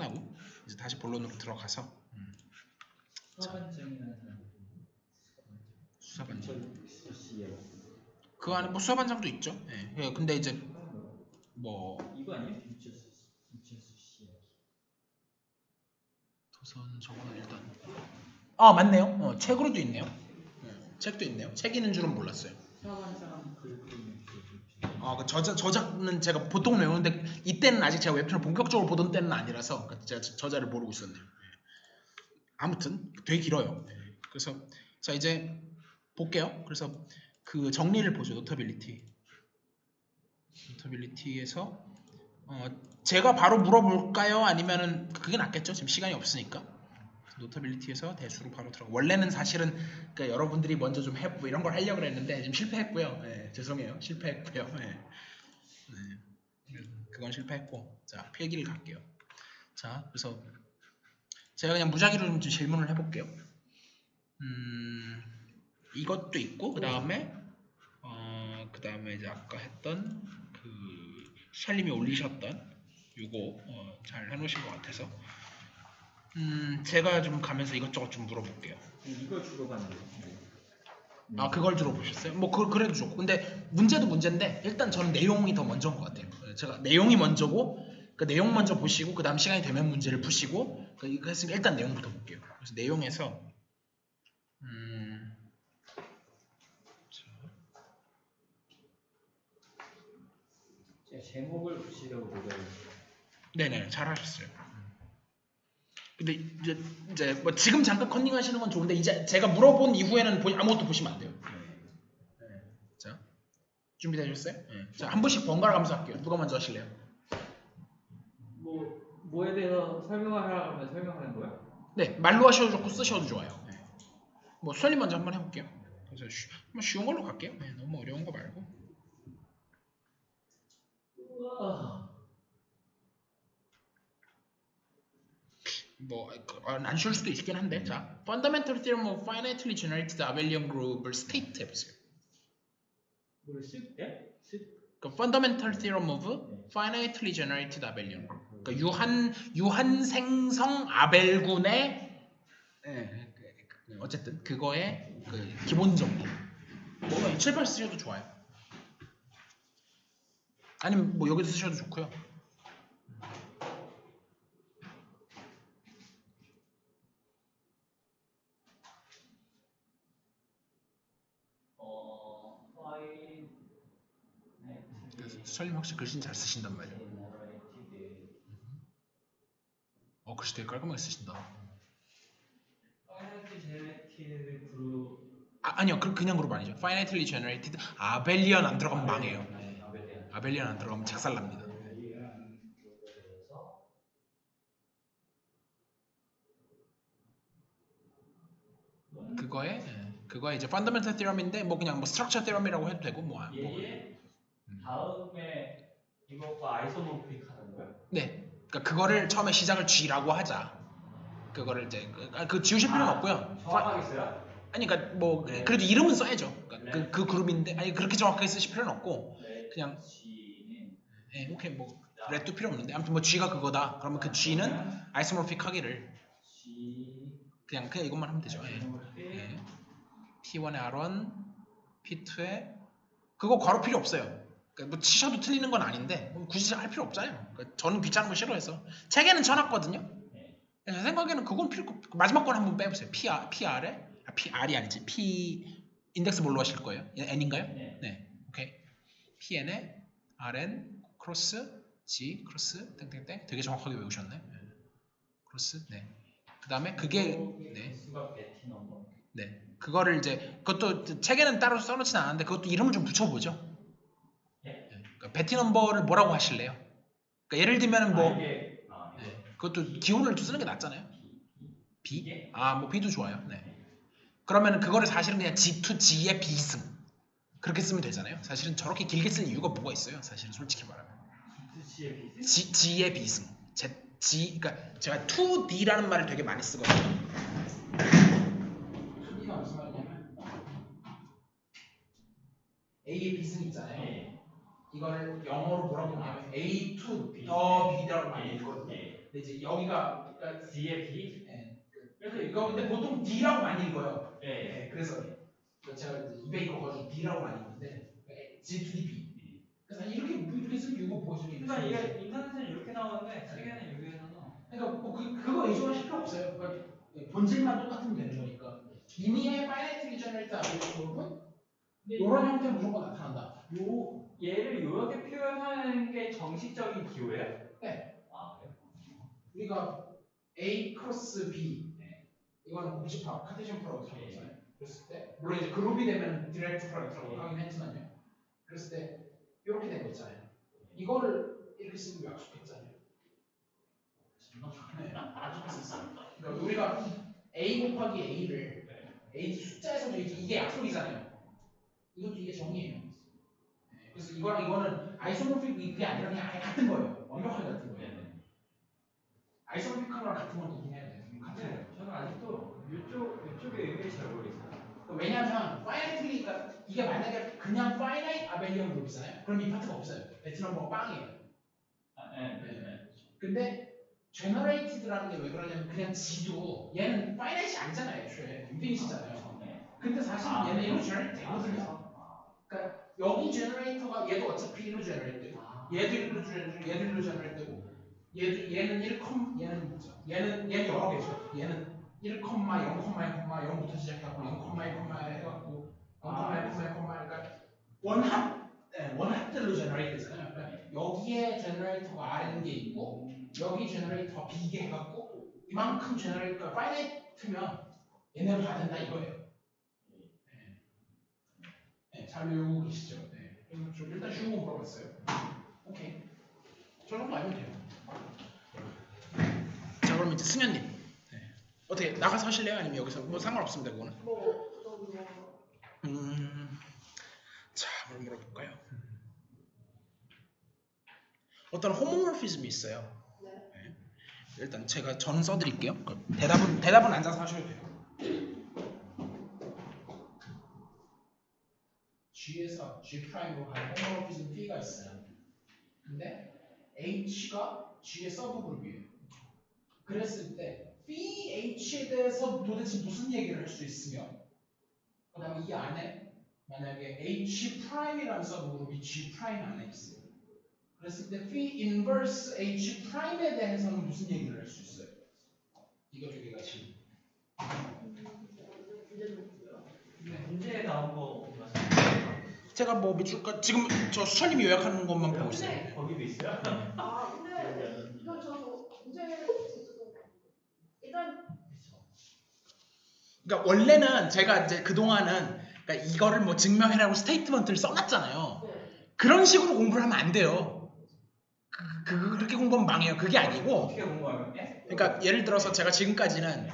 끝나고 이제 다시 본론으로 들어가서 수사반장이라는 사람. 수사반장. 그 안에 뭐 수사반장도 있죠. 예. 근데 이제 뭐 이거 아니에요? 빈체스 씨. 도선 저거는 일단 맞네요. 책으로도 있네요. 책도 있네요. 책 있는 줄은 몰랐어요. 수사반장 그림이 그 저작은 제가 보통 외우는데 이때는 아직 제가 웹툰을 본격적으로 보던 때는 아니라서 제가 저자를 모르고 있었네요. 아무튼 되게 길어요. 그래서 자 이제 볼게요. 그래서 그 정리를 보죠. 노터빌리티에서 제가 바로 물어볼까요? 아니면은 그게 낫겠죠? 지금 시간이 없으니까. 노터빌리티에서 대수로 바로 들어가. 원래는 사실은 그러니까 여러분들이 먼저 좀 해보고 이런 걸 하려고 했는데 지금 실패했고요. 죄송해요. 실패했고요. 그건 실패했고 자 필기를 갈게요. 자 그래서 제가 그냥 무작위로 좀 질문을 해볼게요. 이것도 있고 그 다음에 이제 아까 했던 그 샬님이 올리셨던 요거 잘 해놓으신 것 같아서 제가 좀 가면서 이것저것 좀 물어볼게요. 이걸 주로 봤는데. 그걸 주로 보셨어요? 뭐 그래도 좋고 근데 문제도 문제인데 일단 저는 내용이 더 먼저인 것 같아요. 제가 내용이 먼저고 그 내용 먼저 보시고 그 다음 시간이 되면 문제를 푸시고 이거 했으니까 일단 내용부터 볼게요. 그래서 내용에서 제가 제목을 붙이려고 노력을. 네네 잘하셨어요. 근데 이제 뭐 지금 잠깐 컨닝하시는 건 좋은데 이제 제가 물어본 이후에는 아무것도 보시면 안 돼요. 자 준비되셨어요? 자 한 분씩 번갈아 가면서 할게요. 누가 먼저 하실래요? 뭐에 대해서 설명하라고 하면 설명하는 거야? 네 말로 하셔도 좋고 쓰셔도 좋아요. 뭐 수현이 먼저 한번 해볼게요. 그래서 한번 쉬운 걸로 갈게요. 너무 어려운 거 말고. 뭐 안 쉬울 수도 있긴 한데 자 Fundamental Theorem of Finitely Generated Abelian Group을 스테이트 해보세요. 뭘 쓸 때? 그 Fundamental Theorem of Finitely Generated Abelian Group. 그러니까 유한생성 아벨군의 어쨌든 그거의 그 기본 정리. 뭐 칠판 쓰셔도 좋아요. 아니면 뭐 여기서 쓰셔도 좋고요. 수철님 혹시 글씨는 잘 쓰신단 말이에요. 글씨 되게 깔끔하게 쓰신다. 아니요 그냥 그룹 아니죠. Finitely Generated 아벨리언 안 들어가면 망해요. 아벨리언 안 들어가면 작살납니다. 그거에 이제 Fundamental Theorem인데 뭐 그냥 뭐 Structure Theorem이라고 해도 되고 뭐 다음에 이것과 아이소모픽 하는 거야? 네. 그러니까 그거를 처음에 시작을 G라고 하자. 그거를 이제 그 지우실 필요는 없고요. 정확하겠어요? 아니 그러니까 뭐 그래도 이름은 써야죠. 그러니까 그 그룹인데 아니 그렇게 정확하게 쓰실 필요는 없고 그냥 오케이 뭐 렛도 필요 없는데 아무튼 뭐 G가 그거다. 그러면 그 G는 아이소모픽 하기를 그냥 이것만 하면 되죠. T1의 R1, P2의 그거 괄호 필요 없어요. 그러니까 뭐 치셔도 틀리는 건 아닌데 굳이 할 필요 없잖아요. 그러니까 저는 귀찮은 거 싫어해서 책에는 쳐놨거든요. 제 생각에는 그건 필요 없고 마지막 건 한번 빼보세요. PR에 PR이 아니지 P 인덱스 뭘로 하실 거예요? N인가요? 네. 오케이. PN에 RN 크로스 G 크로스 땡땡땡 되게 정확하게 외우셨네. 크로스 네. 그 다음에 그게 네. 그거를 이제 그것도 책에는 따로 써놓진 않았는데 그것도 이름을 좀 붙여보죠. 그러니까 베티 넘버를 뭐라고 하실래요? 그러니까 예를 들면은 뭐 그것도 기호를 쓰는 게 낫잖아요. B? 뭐 B도 좋아요. 네. 그러면 그거를 사실은 그냥 G to G의 비승 그렇게 쓰면 되잖아요. 사실은 저렇게 길게 쓸 이유가 뭐가 있어요? 사실은 솔직히 말하면 G의 비승 그러니까 제가 2D라는 말을 되게 많이 쓰거든요. 2D가 무슨 말이냐면 A의 비승 있잖아요. 이거를 영어로 뭐라고 하냐면 A to the B라고 많이 읽거든요. 근데 이제 여기가 그러니까 D의 B? 예, 그래서 이거 근데 보통 D라고 많이 읽어요. 예. 예, 그래서 제가 이제 입에 이거 거기 D라고 많이 읽는데 G to the B. 그래서 이렇게 쓰면 이거 보여주는 게 그러니까 이게 인터넷에 이렇게 나오는데 책에는 여기에서는 그러니까 뭐 그거 의존할 필요 없어요. 그러니까 본질만 똑같으면 되는 거니까. 이미의 finitely generated algorithm 이런 형태 무조건 나타난다. 요 얘를 이렇게 표현하는 게 정식적인 기호예요? 네. 아 그래요? 우리가 A 크로스 B 이거는 공식화 카테시언 프로덕트라고 했잖아요. 그랬을 때 물론 이제 그룹이 되면 디렉트 프로덕트라고 하긴 했지만요. 그랬을 때 이렇게 된 거 있잖아요. 이거를 이렇게 쓰는 거 약속했잖아요. 네, 약속했었어요. 그러니까 우리가 A 곱하기 A를 A 숫자에서 이게 약속이잖아요. 이것도 이게 정의예요. 그래서 이거는 아이소모픽 그게 아니라 그냥 아예 같은 거예요. 완벽하게 같은 거예요. 아이소모픽한 거랑 같은 건 이긴 해야 돼요. 같은 거예요. 저는 아직도 이쪽의 의미를 잘 모르겠어요. 왜냐하면 finitely가 이게 만약에 그냥 finite abelian 그룹이잖아요. 그럼 이 파트가 없어요. 베트넘버가 빵이에요. 근데 generated라는 게 왜 그러냐면 그냥 G도 얘는 finite이 아니잖아요. 애초에 infinite잖아요. 근데 사실 얘는 이로 generate 되거든요. 그러니까 여기 제너레이터가 얘도 어차피 1로 제너레이트 되고 얘도 1로 제너레이트 얘도 1로 제너레이트 되고 얘는 1, 얘는 뭐죠? 얘는 여러 개죠. 얘는 1, 0,0,0부터 시작하고 0,1, 해갖고 0,1, 그러니까 원합들로 제너레이트 되잖아요. 그러니까 여기에 제너레이터가 R인 게 있고 여기 제너레이터가 B게 해갖고 이만큼 제너레이터가 파이나이트면 얘네로 다 된다 이거예요. 네, 잘 외우고 계시죠? 네. 그래서 좀 일단 쉬운 거 물어봤어요. 오케이. 저 정도 알면 돼요. 자, 그럼 이제 승현님. 네. 어떻게 나가서 하실래요? 아니면 여기서 뭐 상관없습니다, 그거는. 자, 뭘 물어볼까요? 어떤 호모모피즘이 있어요. 네. 일단 저는 써드릴게요. 대답은 앉아서 하셔도 돼요. G에서 G'으로 한 호모모피즘 P가 있어요. 근데 H가 G의 서브 그룹이에요. 그랬을 때 H에 대해서 도대체 무슨 얘기를 할 수 있으며 그 다음에 이 안에 만약에 H'이라는 서브 그룹이 G' 안에 있어요. 그랬을 때 inverse H'에 대해서는 무슨 얘기를 할 수 있어요? 이거 두 개가 지금 문제에 나온 거 제가 뭐 줄까 지금 저 수철님이 요약하는 것만 보고 있어요. 거기도 있어요? 근데 이거 저 문제 일단 그러니까 원래는 제가 이제 그동안은 그러니까 이거를 뭐 증명해라고 스테이트먼트를 써놨잖아요. 그런 식으로 공부를 하면 안 돼요. 그렇게 공부하면 망해요. 그게 아니고 어떻게 공부하면? 그러니까 예를 들어서 제가 지금까지는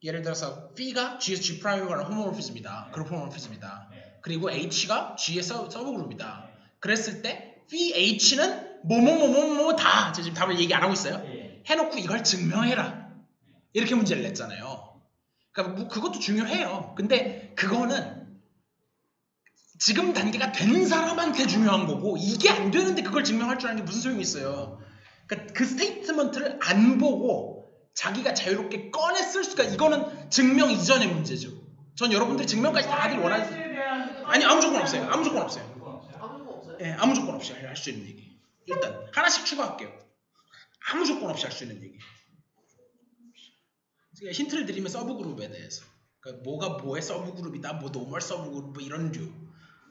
예를 들어서 P가 G에서 G' 관한 호모모피즘이다. 그룹 호모모피즘이다. 그리고 H가 G의 서브 그룹이다. 그랬을 때 H는 뭐뭐뭐뭐뭐 다 제가 지금 답을 얘기 안 하고 있어요. 해놓고 이걸 증명해라. 이렇게 문제를 냈잖아요. 그러니까 뭐 그것도 중요해요. 근데 그거는 지금 단계가 된 사람한테 중요한 거고 이게 안 되는데 그걸 증명할 줄 아는 게 무슨 소용이 있어요. 그러니까 그 스테이트먼트를 안 보고 자기가 자유롭게 꺼냈을 수가 이거는 증명 이전의 문제죠. 전 여러분들이 증명까지 다들 원하는 아니 아무 조건 없어요. 아무 조건 없어요. 예, 아무 조건 없이 할 수 있는 얘기. 일단 하나씩 추가할게요. 아무 조건 없이 할 수 있는 얘기. 제가 힌트를 드리면 서브 그룹에 대해서. 그러니까 뭐가 뭐의 서브 그룹이다, 뭐 노멀 서브 그룹, 뭐 이런 류.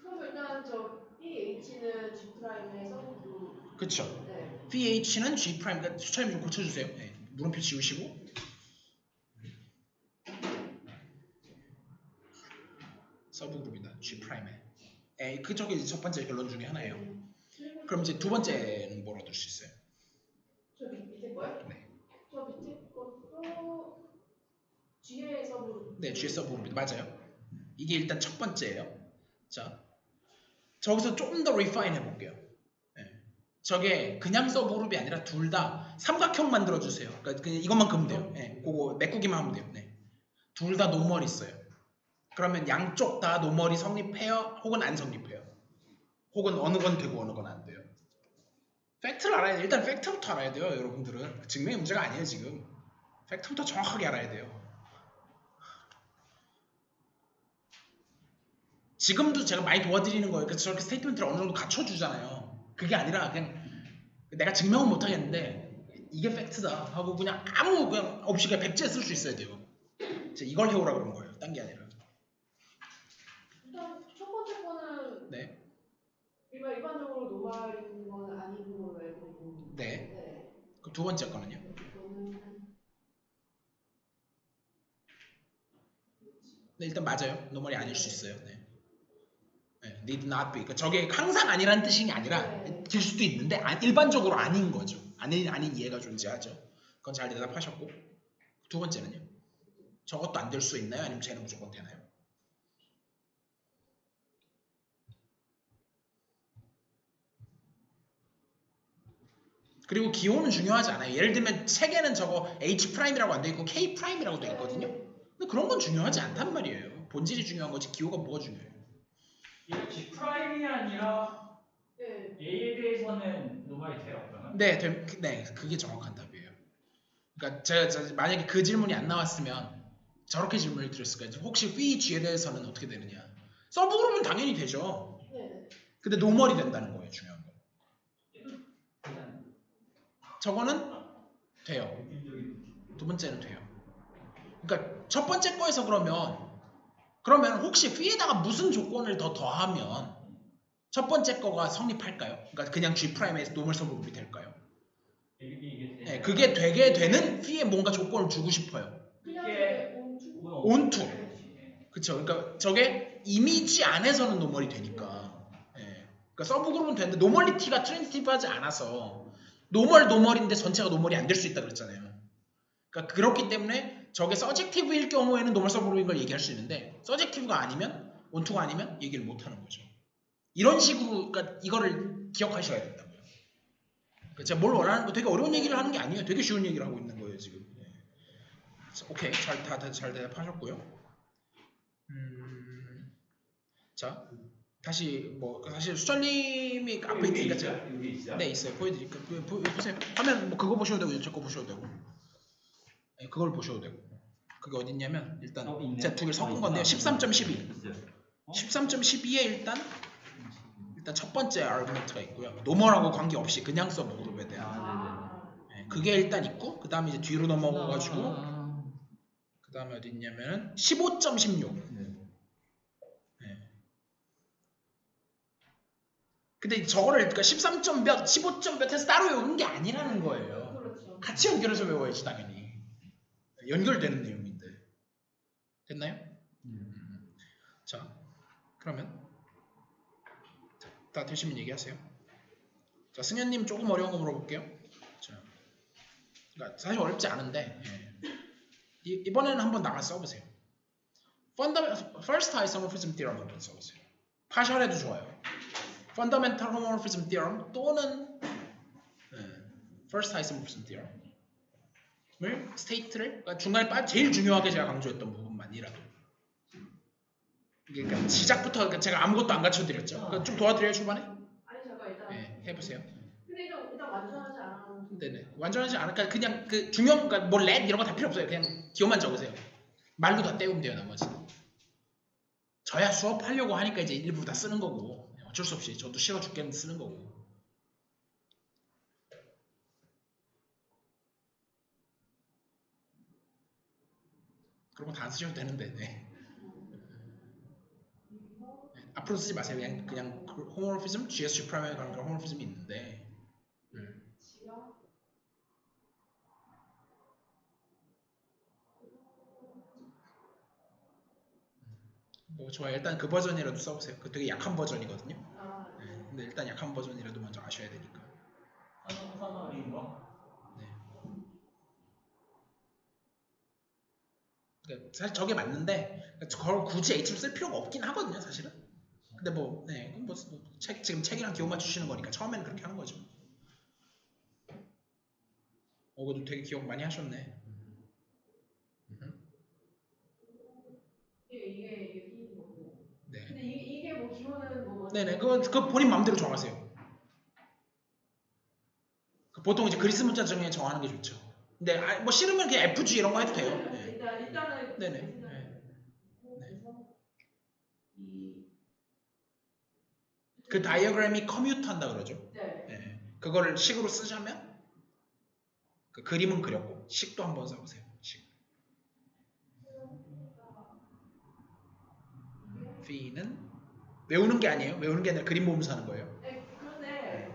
그럼 일단 저 PH는 G 프라임의 서브 그룹. 그렇죠. 네. PH는 G 프라임. 그러니까 수차님 좀 고쳐주세요. 네. 물음표 지우시고. 서브 그룹이다. G 프라임에. 그쪽이 이제 첫 번째 결론 중에 하나예요. 그럼 이제 두 번째는 뭐로 얻을 수 있어요? 저 밑에 거요? 네. 저 밑에 것도 G의 서브 그룹. 네, G 서브 그룹이다. 맞아요. 이게 일단 첫 번째예요. 자, 저기서 좀 더 리파인 해볼게요. 네. 저게 그냥 서브 그룹이 아니라 둘 다 삼각형 만들어주세요. 그러니까 그냥 이것만 그으면 돼요. 네, 그거 메꾸기만 하면 돼요. 네. 둘 다 노멀 있어요. 그러면 양쪽 다 노멀이 성립해요? 혹은 안 성립해요? 혹은 어느 건 되고 어느 건 안 돼요? 팩트를 알아야 돼요. 일단 팩트부터 알아야 돼요. 여러분들은 증명의 문제가 아니에요. 지금 팩트부터 정확하게 알아야 돼요. 지금도 제가 많이 도와드리는 거예요. 그래서 저렇게 스테이트먼트를 어느 정도 갖춰주잖아요. 그게 아니라 그냥 내가 증명은 못하겠는데 이게 팩트다 하고 그냥 아무 그냥 없이 그냥 백지에 쓸 수 있어야 돼요. 제가 이걸 해오라고 그런 거예요. 딴 게 아니라. 일단 첫 번째 거는 네. 일반적으로 노말인 건 아닌 걸로 알고 있는데. 네. 네. 그럼 두 번째 거는요? 이거는 네, 일단 맞아요. 노멀이 아닐 수 있어요. 네. 네, need not be. 그러니까 저게 항상 아니라는 뜻이 아니라 네. 될 수도 있는데 일반적으로 아닌 거죠. 아닌 이해가 존재하죠. 그건 잘 대답하셨고. 두 번째는요? 저것도 안 될 수 있나요? 아니면 쟤는 무조건 되나요? 그리고 기호는 중요하지 않아요. 예를 들면 책에는 저거 H'이라고 안 돼 있고 K'이라고 돼 있거든요. 근데 그런 건 중요하지 않단 말이에요. 본질이 중요한 거지 기호가 뭐가 중요해요. 이거 G 프라임이 아니라 네. A에 대해서는 노말이 돼요? 그러면? 네, 그게 정확한 답이에요. 그러니까 제가 만약에 그 질문이 안 나왔으면 저렇게 질문을 드렸을 거예요. 혹시 V, G에 대해서는 어떻게 되느냐? 서브그룹은 당연히 되죠. 네. 근데 노멀이 된다는 거예요. 중요한 건. 저거는 돼요. 두 번째는 돼요. 그러니까 첫 번째 거에서 그러면 혹시 V에다가 무슨 조건을 더 더하면 첫 번째 거가 성립할까요? 그러니까 그냥 G'에서 노멀 서브그룹이 될까요? 네, 그게 되게 되는 V에 뭔가 조건을 주고 싶어요. 그냥 이게 온투. 그쵸. 그러니까 저게 이미지 안에서는 노멀이 되니까. 예. 그러니까 서브그룹은 되는데 노멀리티가 트랜지티브하지 않아서 노멀인데 전체가 노멀이 안 될 수 있다 그랬잖아요. 그러니까 그렇기 때문에 저게 서젝티브일 경우에는 노멀 서브그룹인 걸 얘기할 수 있는데 서젝티브가 아니면 온투가 아니면 얘기를 못 하는 거죠. 이런 식으로 그러니까 이거를 기억하셔야 된다고요. 그러니까 제가 뭘 원하는 거 되게 어려운 얘기를 하는 게 아니에요. 되게 쉬운 얘기를 하고 있는 거예요 지금. 예. 오케이 잘 대답하셨고요. 자 다시 사실 수철님이 앞에 있으니까 제가 네 있어요. 보여드릴게요. 보세요. 화면 뭐 그거 보셔도 되고 제 거 보셔도 되고 네, 그걸 보셔도 되고 그게 어딨냐면 일단 제가 두 개를 섞은 건데요. 13.12 13.12에 일단 첫 번째 아르구멘트가 있고요. 노멀하고 관계없이 그냥 서브그룹에 대한 네, 그게 일단 있고 그 다음에 이제 뒤로 넘어가가지고 그 다음에 어디 있냐면 15.16 근데 저거를 그러니까 13점 몇, 15점 몇 해서 따로 외우는 게 아니라는 거예요. 그렇죠. 같이 연결해서 외워야지 당연히. 연결되는 내용인데. 됐나요? 자, 그러면 다 되시면 얘기하세요. 자, 승현님 조금 어려운 거 물어볼게요. 자, 그러니까 사실 어렵지 않은데 이번에는 한번 나가 써보세요. First isomorphism theorem 한번 써보세요. 파셜해도 좋아요. Fundamental homomorphism theorem 또는 First isomorphism theorem을 스테이트를 그러니까 중간에 제일 중요하게 제가 강조했던 부분만이라도 이게 그러니까 시작부터 그러니까 제가 아무것도 안 가르쳐드렸죠. 그러니까 좀 도와드려요 초반에? 아니 잠깐 일단. 네, 해보세요. 근데 일단 완전하지 않아. 네네 완전하지 않을까 그냥 그 중형 그러니까 뭐 렛 이런 거 다 필요 없어요. 그냥 기호만 적으세요. 말로 다 때우면 돼요 나머지는. 저야 수업하려고 하니까 이제 일부러 다 쓰는 거고 어쩔 수 없이 저도 싫어 죽겠는데 쓰는 거고. 그런 거 다 안 쓰셔도 되는데. 네. 앞으로 쓰지 마세요. 그냥 호모모피즘, GSG 프라임에 관한 그런 호모모피즘이 있는데. 뭐 좋아요. 일단 그 버전이라도 써보세요. 그 되게 약한 버전이거든요. 네. 근데 일단 약한 버전이라도 먼저 아셔야 되니까. 산업인 거? 네. 그러니까 사실 저게 맞는데 그걸 굳이 H로 쓸 필요가 없긴 하거든요, 사실은. 근데 지금 책이랑 기호만 주시는 거니까 처음에는 그렇게 하는 거죠. 그래도 되게 기억 많이 하셨네. 이게 B인 거고. 네. 근데 이게 뭐 기호는 뭐. 네네. 그 본인 마음대로 정하세요. 보통 이제 그리스 문자 중에 정하는 게 좋죠. 근데 뭐 싫으면 그냥 FG 이런 거 해도 돼요. 네. 일단은 네네. 그래서 그 다이어그램이 커뮤트 한다 그러죠. 네. 네. 그거를 식으로 쓰자면 그 그림은 그렸고 식도 한번 써보세요. 식. V는 외우는 게 아니에요. 외우는 게 아니라 그림 보면서 하는 거예요. 네, 그런데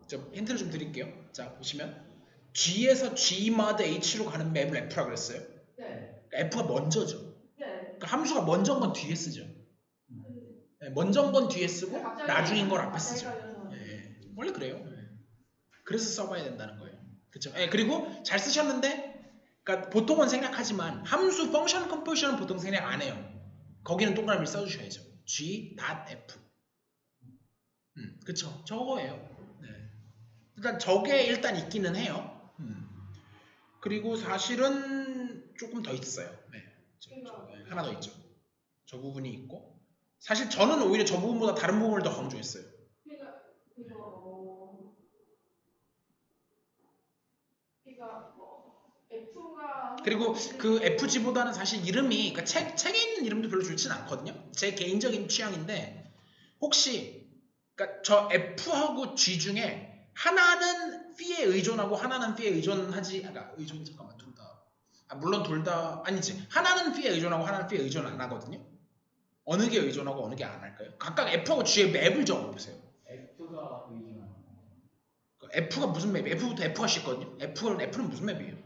좀 힌트를 좀 드릴게요. 자 보시면 G에서 G mod H로 가는 맵을 F라고 그랬어요. 네. 그러니까 F가 먼저죠. 네. 그러니까 함수가 먼저인 건 뒤에 쓰죠. 네, 먼저인 건 뒤에 쓰고 나중인 걸 앞에 쓰죠. 네, 원래 그래요. 네. 그래서 써봐야 된다는 거예요. 그렇죠? 네, 그리고 잘 쓰셨는데, 그러니까 보통은 생략하지만 함수 펑션 컴포지션은 보통 생략 안 해요. 거기는 동그라미를 써주셔야죠. G.F. 그쵸? 저거예요. 네. 일단 저게 일단 있기는 해요. 그리고 사실은 조금 더 있어요. 네. 하나 더 있죠. 저 부분이 있고, 사실 저는 오히려 저 부분보다 다른 부분을 더 강조했어요. 그러니까 F가 그리고 그 FG보다는 사실 이름이, 그러니까 책에 있는 이름도 별로 좋진 않거든요. 제 개인적인 취향인데, 혹시 그러니까 저 F하고 G 중에 하나는 P에 의존하고 하나는 P에 의존하지, 그러니까 의존 잠깐만 둘 다. 물론 둘 다 아니지. 하나는 P에 의존하고 하나는 P에 의존 안 하거든요. 어느 게 의존하고 어느 게 안 할까요? 각각 F하고 G의 맵을 적어보세요. F가 의존하는 F가 무슨 맵이에요? F부터 F가 쉽거든요. F는 무슨 맵이에요?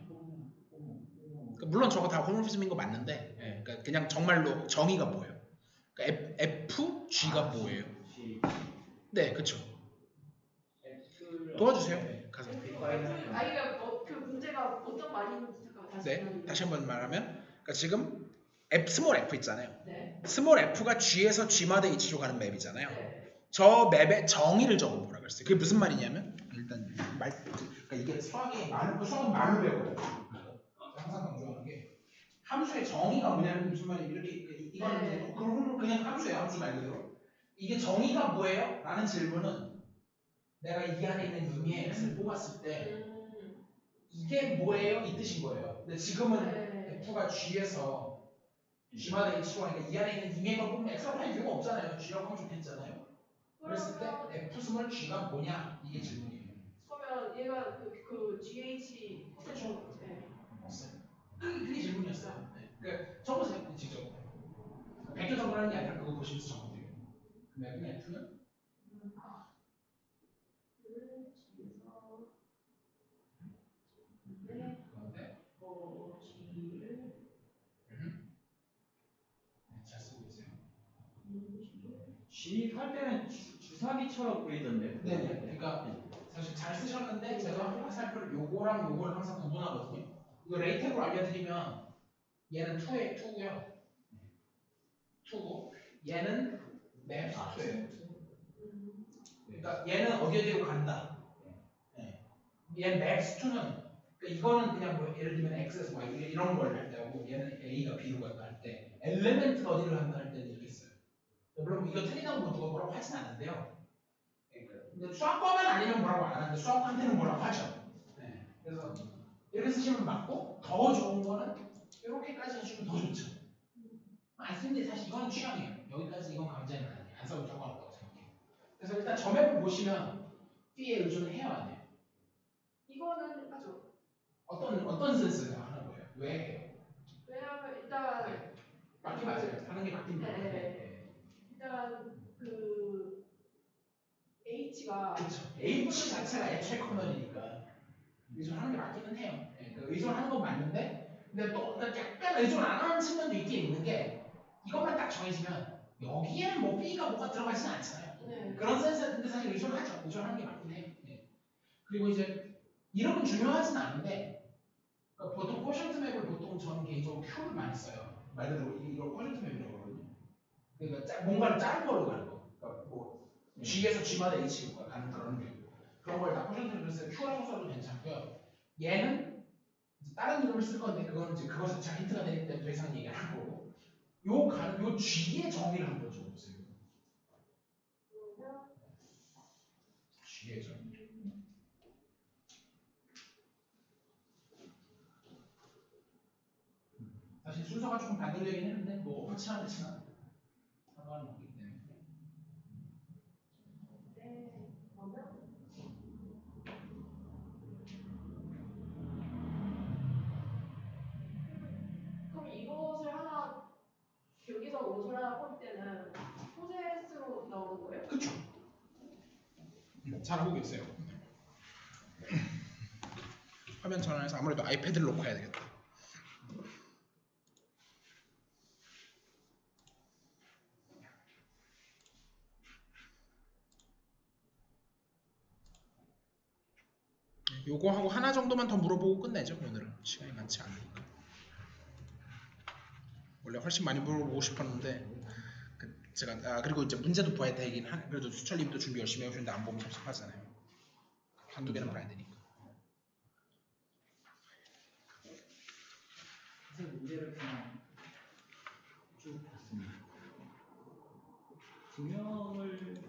그러니까 물론 저거 다 홈모피즘인 거 맞는데, 그러니까 그냥 정말로 정의가 뭐예요? 그러니까 F, G가 뭐예요? 네, 그쵸. 도와주세요. 가서. 아이가 그 문제가 어떤 말인지 잠깐 다시 네, 다시 한번 말하면, 그러니까 지금 스몰 F 있잖아요. 네. 스몰 F가 G에서 G 마다 H로 가는 맵이잖아요. 네. 저 맵의 정의를 적어보라 그랬어요. 그게 무슨 말이냐면, 일단 그러니까 이게 수학은 말로 배워요. 항상 강조하는 게 함수의 정의가 뭐냐면 무슨 말이에요? 이렇게 이거는 그러면 그냥 함수예요. 함수 말 그대로. 이게 정의가 뭐예요? 라는 질문은 내가 이 안에 있는 의미의 x를 뽑았을 때 이게 뭐예요? 이 뜻인 거예요. 근데 지금은 f가 g에서 g마다 h로 하니까 이 안에 있는 의미의 걸 뽑으면 x라고 할 이유가 없잖아요. g라고 하면 좋겠잖아요. 그랬을 때 f 스몰 g가 뭐냐? 이게 질문이에요. 그러면 얘가 그 GH 그렇죠. 없어요. 그게 질문이었어요. 네. 그러니까 적으세요. 직접. 100개 적으라는 게 아니라 그거 보시면서 적으면 돼요. 그러면 F는 잘 쓰고 계세요. G 할 때는 주사기처럼 그리던데. 네네. 그러니까 사실 잘 쓰셨는데 제가 화살표를 요거랑 요걸 항상 구분하거든요. 이거 레이텍으로 알려드리면 얘는 2고요. 2고 얘는 맵 2예요. 그러니까 얘는 어디로 간다. 네. 얘는 맵 2는 그러니까 이거는 그냥 뭐 예를 들면 X에서 Y 이런 걸 할 때하고 얘는 A가 B로 간다 할 때 엘리멘트 어디를 간다 할 때는 이렇게 써요. 물론 이거 틀리다고 뭐 누가 뭐라고 하진 않는데요. 근데 수학과만 아니면 뭐라고 안 하는데 수학과한테는 뭐라고 하죠. 네. 그래서 이렇게 쓰시면 맞고 더 좋은 거는 이렇게까지 해주면 더 좋죠. 안 쓰는데 사실 이건 취향이에요. 여기까지 이건 강제는 아니에요. 안 써도 상관없다고 생각해요. 그래서 일단 저 맵을 보시면 B에 의존을 해야 안 해요. 이거는 하죠. 어떤 센스가 하는 거예요? 왜 해요? 왜냐하면 일단 맞긴 맞아요. 하는 게 맞긴 맞아요. 네. 일단 그 H가 그렇죠. H 자체가 애초에 커널이니까 의존하는 게 맞기는 해요. 네, 그 의존하는 건 맞는데, 근데 또 그러니까 약간 의존 안 하는 측면도 있긴 있는 게 이것만 딱 정해지면 여기에는 뭐 B가 뭐가 들어가지는 않잖아요. 네. 그런 센스인데 사실 의존하죠. 의존하는 게 맞긴 해요. 네. 그리고 이제 이름은 중요하진 않은데 그러니까 보통 쿼션트 맵을 보통 저는 개인적으로 Q를 많이 써요. 말 그대로 이걸 쿼션트 맵이라고 하거든요. 그러니까 뭔가를 작은 걸로 가는 거. 그러니까 뭐 G에서 G마다 H가 가는 그런 류. 그런 걸 다 포션들을 그랬어요. Q라고 써도 괜찮고요. 얘는 이제 다른 이름을 쓸 건데 그거는 이제 그것 자체가 힌트가 되기 때문에 더 이상 얘기를 할 거고. 요 G의 정의를 한번 적어보세요. G의 정의. 사실 순서가 조금 반대되긴 했는데 뭐 그렇지나 그렇지나 상관은 없기 때문에. 그럼 이것을 하나 여기서 옷을 하나 볼 때는 포제스로 나오는 거예요? 그쵸? 잘하고 계세요. 화면 전환해서 아무래도 아이패드를 놓고 해야 되겠다. 요거 하고 하나 정도만 더 물어보고 끝내죠. 오늘은 시간이 많지 않으니까. 원래 훨씬 많이 물어보고 싶었는데 제가 그리고 이제 문제도 봐야 되긴 그래도 수철님도 준비 열심히 해오셨는데 안 보면 섭섭하잖아요. 한두 개는 봐야 되니까. 그래서 문제를 그냥 쭉 봤습니다. 증명을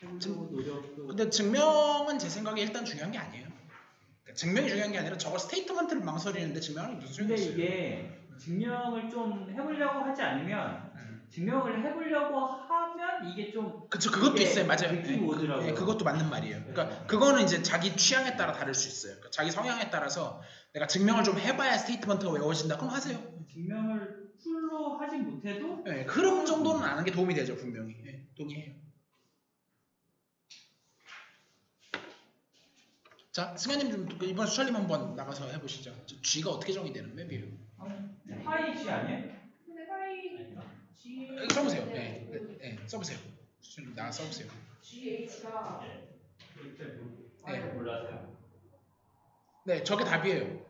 해보려고 노력도. 근데 증명은 제 생각에 일단 중요한 게 아니에요. 그러니까 증명이 중요한 게 아니라 저거 스테이트먼트를 망설이는데 증명하는 게 무슨 소용이 근데 있어요? 이게 증명을 좀 해보려고 하지 않으면 증명을 해보려고 하면 이게 좀 그쵸, 그것도 있어요. 맞아요. 느낌이 오더라고요. 그것도 맞는 말이에요. 그러니까 그거는 이제 자기 취향에 따라 다를 수 있어요. 그러니까 자기 성향에 따라서 내가 증명을 좀 해봐야 스테이트먼트가 외워진다. 그럼 하세요. 증명을 풀로 하지 못해도 흐름 정도는 아는 게 도움이 되죠, 분명히. 동의해요. 자, 승현님 좀 이번 수철님 한번 나가서 해보시죠. G가 어떻게 정의되는 맵이에요? 파이 G 아니에요? 근데 파이 G 여기 써보세요. 써보세요. 수철님 나가 써보세요. GH가 몰라서요. 네, 저게 답이에요.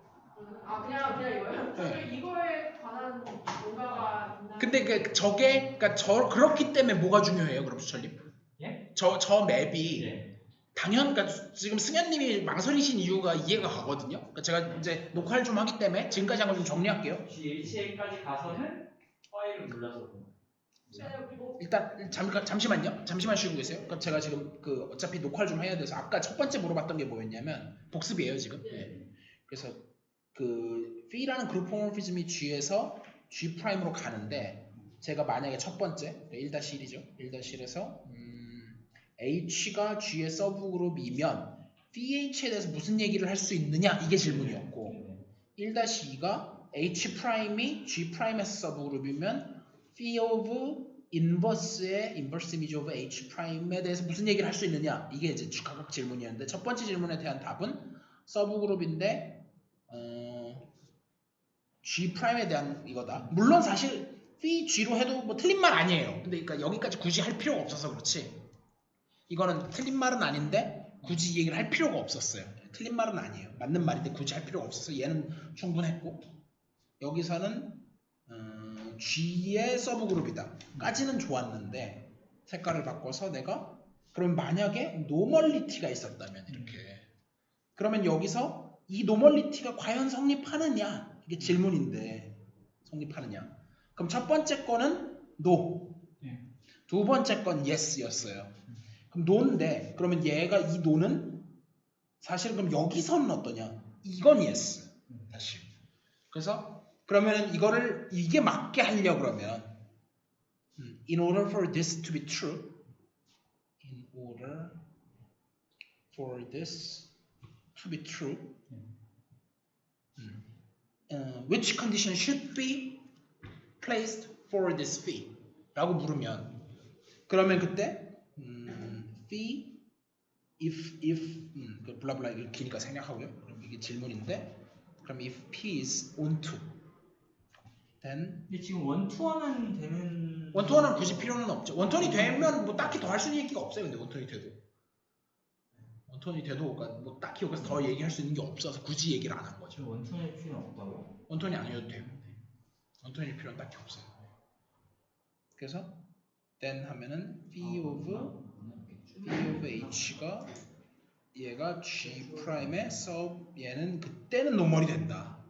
그냥 이거요? 저는 이거에 관한 뭔가가 있나? 근데 저게 그렇기 때문에 뭐가 중요해요, 그럼 수철님? 예? 저 맵이 예. 그러니까 지금 승현님이 망설이신 이유가 이해가 가거든요. 그러니까 제가 이제 녹화를 좀 하기 때문에 지금까지 한 거 좀 정리할게요. GHA까지 가서는 파이를 몰라서. 일단 잠시만 쉬고 계세요. 그러니까 제가 지금 어차피 녹화를 좀 해야 돼서 아까 첫 번째 물어봤던 게 뭐였냐면 복습이에요 지금. 그래서 P라는 그룹 호모모피즘이 G에서 G 프라임으로 가는데 제가 만약에 첫 번째 1-1이죠. 1-1에서 H가 G의 서브그룹이면 PH에 대해서 무슨 얘기를 할 수 있느냐 이게 질문이었고 1-2가 H 프라임이 G 프라임에서 서브그룹이면 phi of inverse의 inverse image of H 프라임에 대해서 무슨 얘기를 할 수 있느냐 이게 이제 각각 질문이었는데 첫 번째 질문에 대한 답은 서브그룹인데 G 프라임에 대한 이거다. 물론 사실 phi G로 해도 뭐 틀린 말 아니에요. 근데 그러니까 여기까지 굳이 할 필요가 없어서 그렇지. 이거는 틀린 말은 아닌데 굳이 이 얘기를 할 필요가 없었어요. 틀린 말은 아니에요. 맞는 말인데 굳이 할 필요가 없어서 얘는 충분했고 여기서는 G의 서브그룹이다 까지는 좋았는데 색깔을 바꿔서 내가 그럼 만약에 노멀리티가 있었다면 이렇게 그러면 여기서 이 노멀리티가 과연 성립하느냐 이게 질문인데 성립하느냐 그럼 첫 번째 거는 no 두 번째 건 yes였어요. 그럼 no인데 그러면 얘가 이 no는 사실 그럼 여기서는 어떠냐? 이건 yes. 다시. 그래서 그러면 이게 맞게 하려고 그러면 in order for this to be true in order for this to be true which condition should be placed for this phi 라고 물으면 그러면 그때 phi if 블라블라 이게 기니까 생략하고요. 그럼 이게 질문인데 그럼 if p is onto then 근데 지금 원투원은 되는 원투원은 굳이 필요는 없죠. 원투원이 되면 뭐 딱히 더 할 수 있는 얘기가 없어요. 근데 원투원이 돼도 그러니까 뭐 딱히 여기서 더 얘기할 수 있는 게 없어서 굳이 얘기를 안 한 거죠. 원투원의 필요는 없다고? 원투원이 아니어도 돼요. 원투원일 필요는 딱히 없어요. 그래서 then 하면은 phi of P of H가 얘가 G 프라임의 sub 얘는 그때는 노멀이 된다.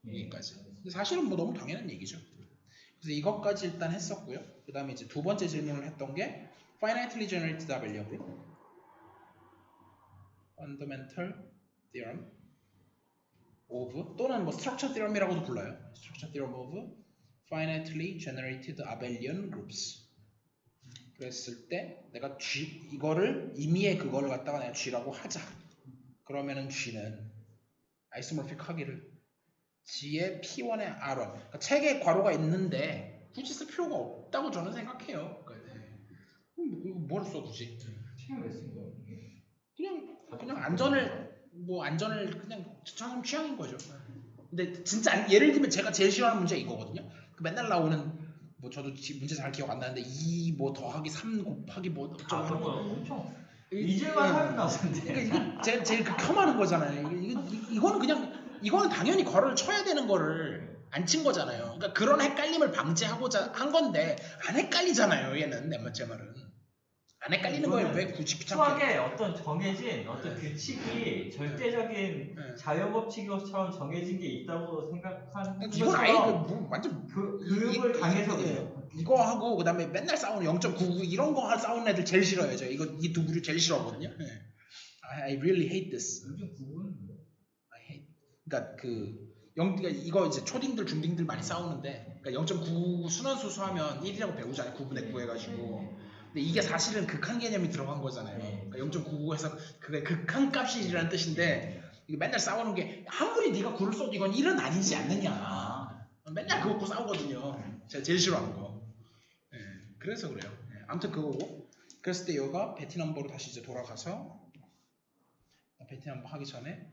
여기까지. 근데 사실은 뭐 너무 당연한 얘기죠. 그래서 이것까지 일단 했었고요. 그 다음에 이제 두 번째 질문을 했던 게 finitely generated variable fundamental theorem of 또는 뭐 structure theorem이라고도 불러요. structure theorem of finitely generated abelian groups. 그랬을 때 내가 G 이거를 임의의 그거를 갖다가 내가 G라고 하자. 그러면은 G는 아이소모픽 하기를 G의 P1의 R1 그러니까 책에 괄호가 있는데 굳이 쓸 필요가 없다고 저는 생각해요. 그러니까 뭘 써 굳이? 책을 왜 쓴 거예요? 그냥 안전을 그냥 사람 취향인 거죠. 근데 진짜 예를 들면 제가 제일 싫어하는 문제 이거거든요. 그 맨날 나오는 뭐 저도 문제 잘 기억 안 나는데 2 뭐 더하기 3 곱하기 뭐 그런 어쩌고 거 엄청 이제만 하면 나오는데. 그러니까 이거 제일 극혐하는 거잖아요. 이거는 그냥 이거는 당연히 괄호를 쳐야 되는 거를 안 친 거잖아요. 그러니까 그런 헷갈림을 방지하고자 한 건데 안 헷갈리잖아요. 얘는 제 말은 안 헷갈리는 거예요. 왜 굳이 귀찮게? 수학의 어떤 정해진 어떤 규칙이 절대적인 네. 자연법칙처럼 정해진 게 있다고 생각하는 이건 아예 것처럼 뭐 완전 교육을 당해서 그래요. 이거 하고 그다음에 맨날 싸우는 0.99 이런 거 싸우는 애들 제일 싫어요. 저 이거 이 두 부류 제일 싫어하거든요. I really hate this. 요즘 구분 I hate. 그러니까 그러니까 이거 이제 초딩들 중딩들 많이 싸우는데 그러니까 0.99 순원수 수하면 1이라고 배우잖아요. 9분의 9 해가지고. 근데 이게 사실은 극한 개념이 들어간 거잖아요. 그러니까 0.99에서 그게 극한 값이라는 뜻인데 이게 맨날 싸우는 게 아무리 네가 9를 써도 이건 1은 아니지 않느냐. 맨날 그거 갖고 싸우거든요. 제가 제일 싫어하는 거. 그래서 그래요. 아무튼 그거고. 그랬을 때 얘가 베티 넘버로 다시 이제 돌아가서 베티 넘버 하기 전에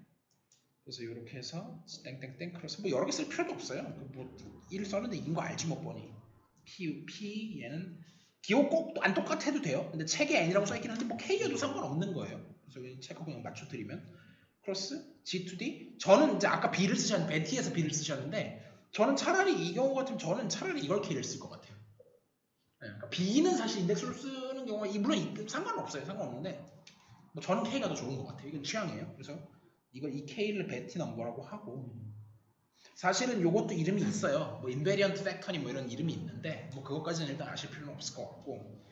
그래서 이렇게 해서 땡땡땡 크로스 뭐 여러 개 쓸 필요도 없어요. 뭐 1 썼는데 이긴 거 알지 뭐 뻔히. P 얘는 기호 꼭 안 똑같아도 돼요. 근데 책에 N이라고 써있긴 한데 뭐 K여도 상관없는 거예요. 그래서 책 그냥 맞춰드리면 크로스 G to D 저는 이제 아까 B를 쓰셨는데 베티에서 B를 쓰셨는데 저는 차라리 이 경우 같으면 저는 차라리 이걸 K를 쓸 것 같아요. 그러니까 B는 사실 인덱스로 쓰는 경우가 물론 상관없어요. 상관없는데 뭐 저는 K가 더 좋은 것 같아요. 이건 취향이에요. 그래서 이 K를 베티 넘버라고 하고 사실은 요것도 이름이 있어요. 뭐 인베리언트 팩터니 뭐 이런 이름이 있는데 뭐 그것까지는 일단 아실 필요는 없을 것 같고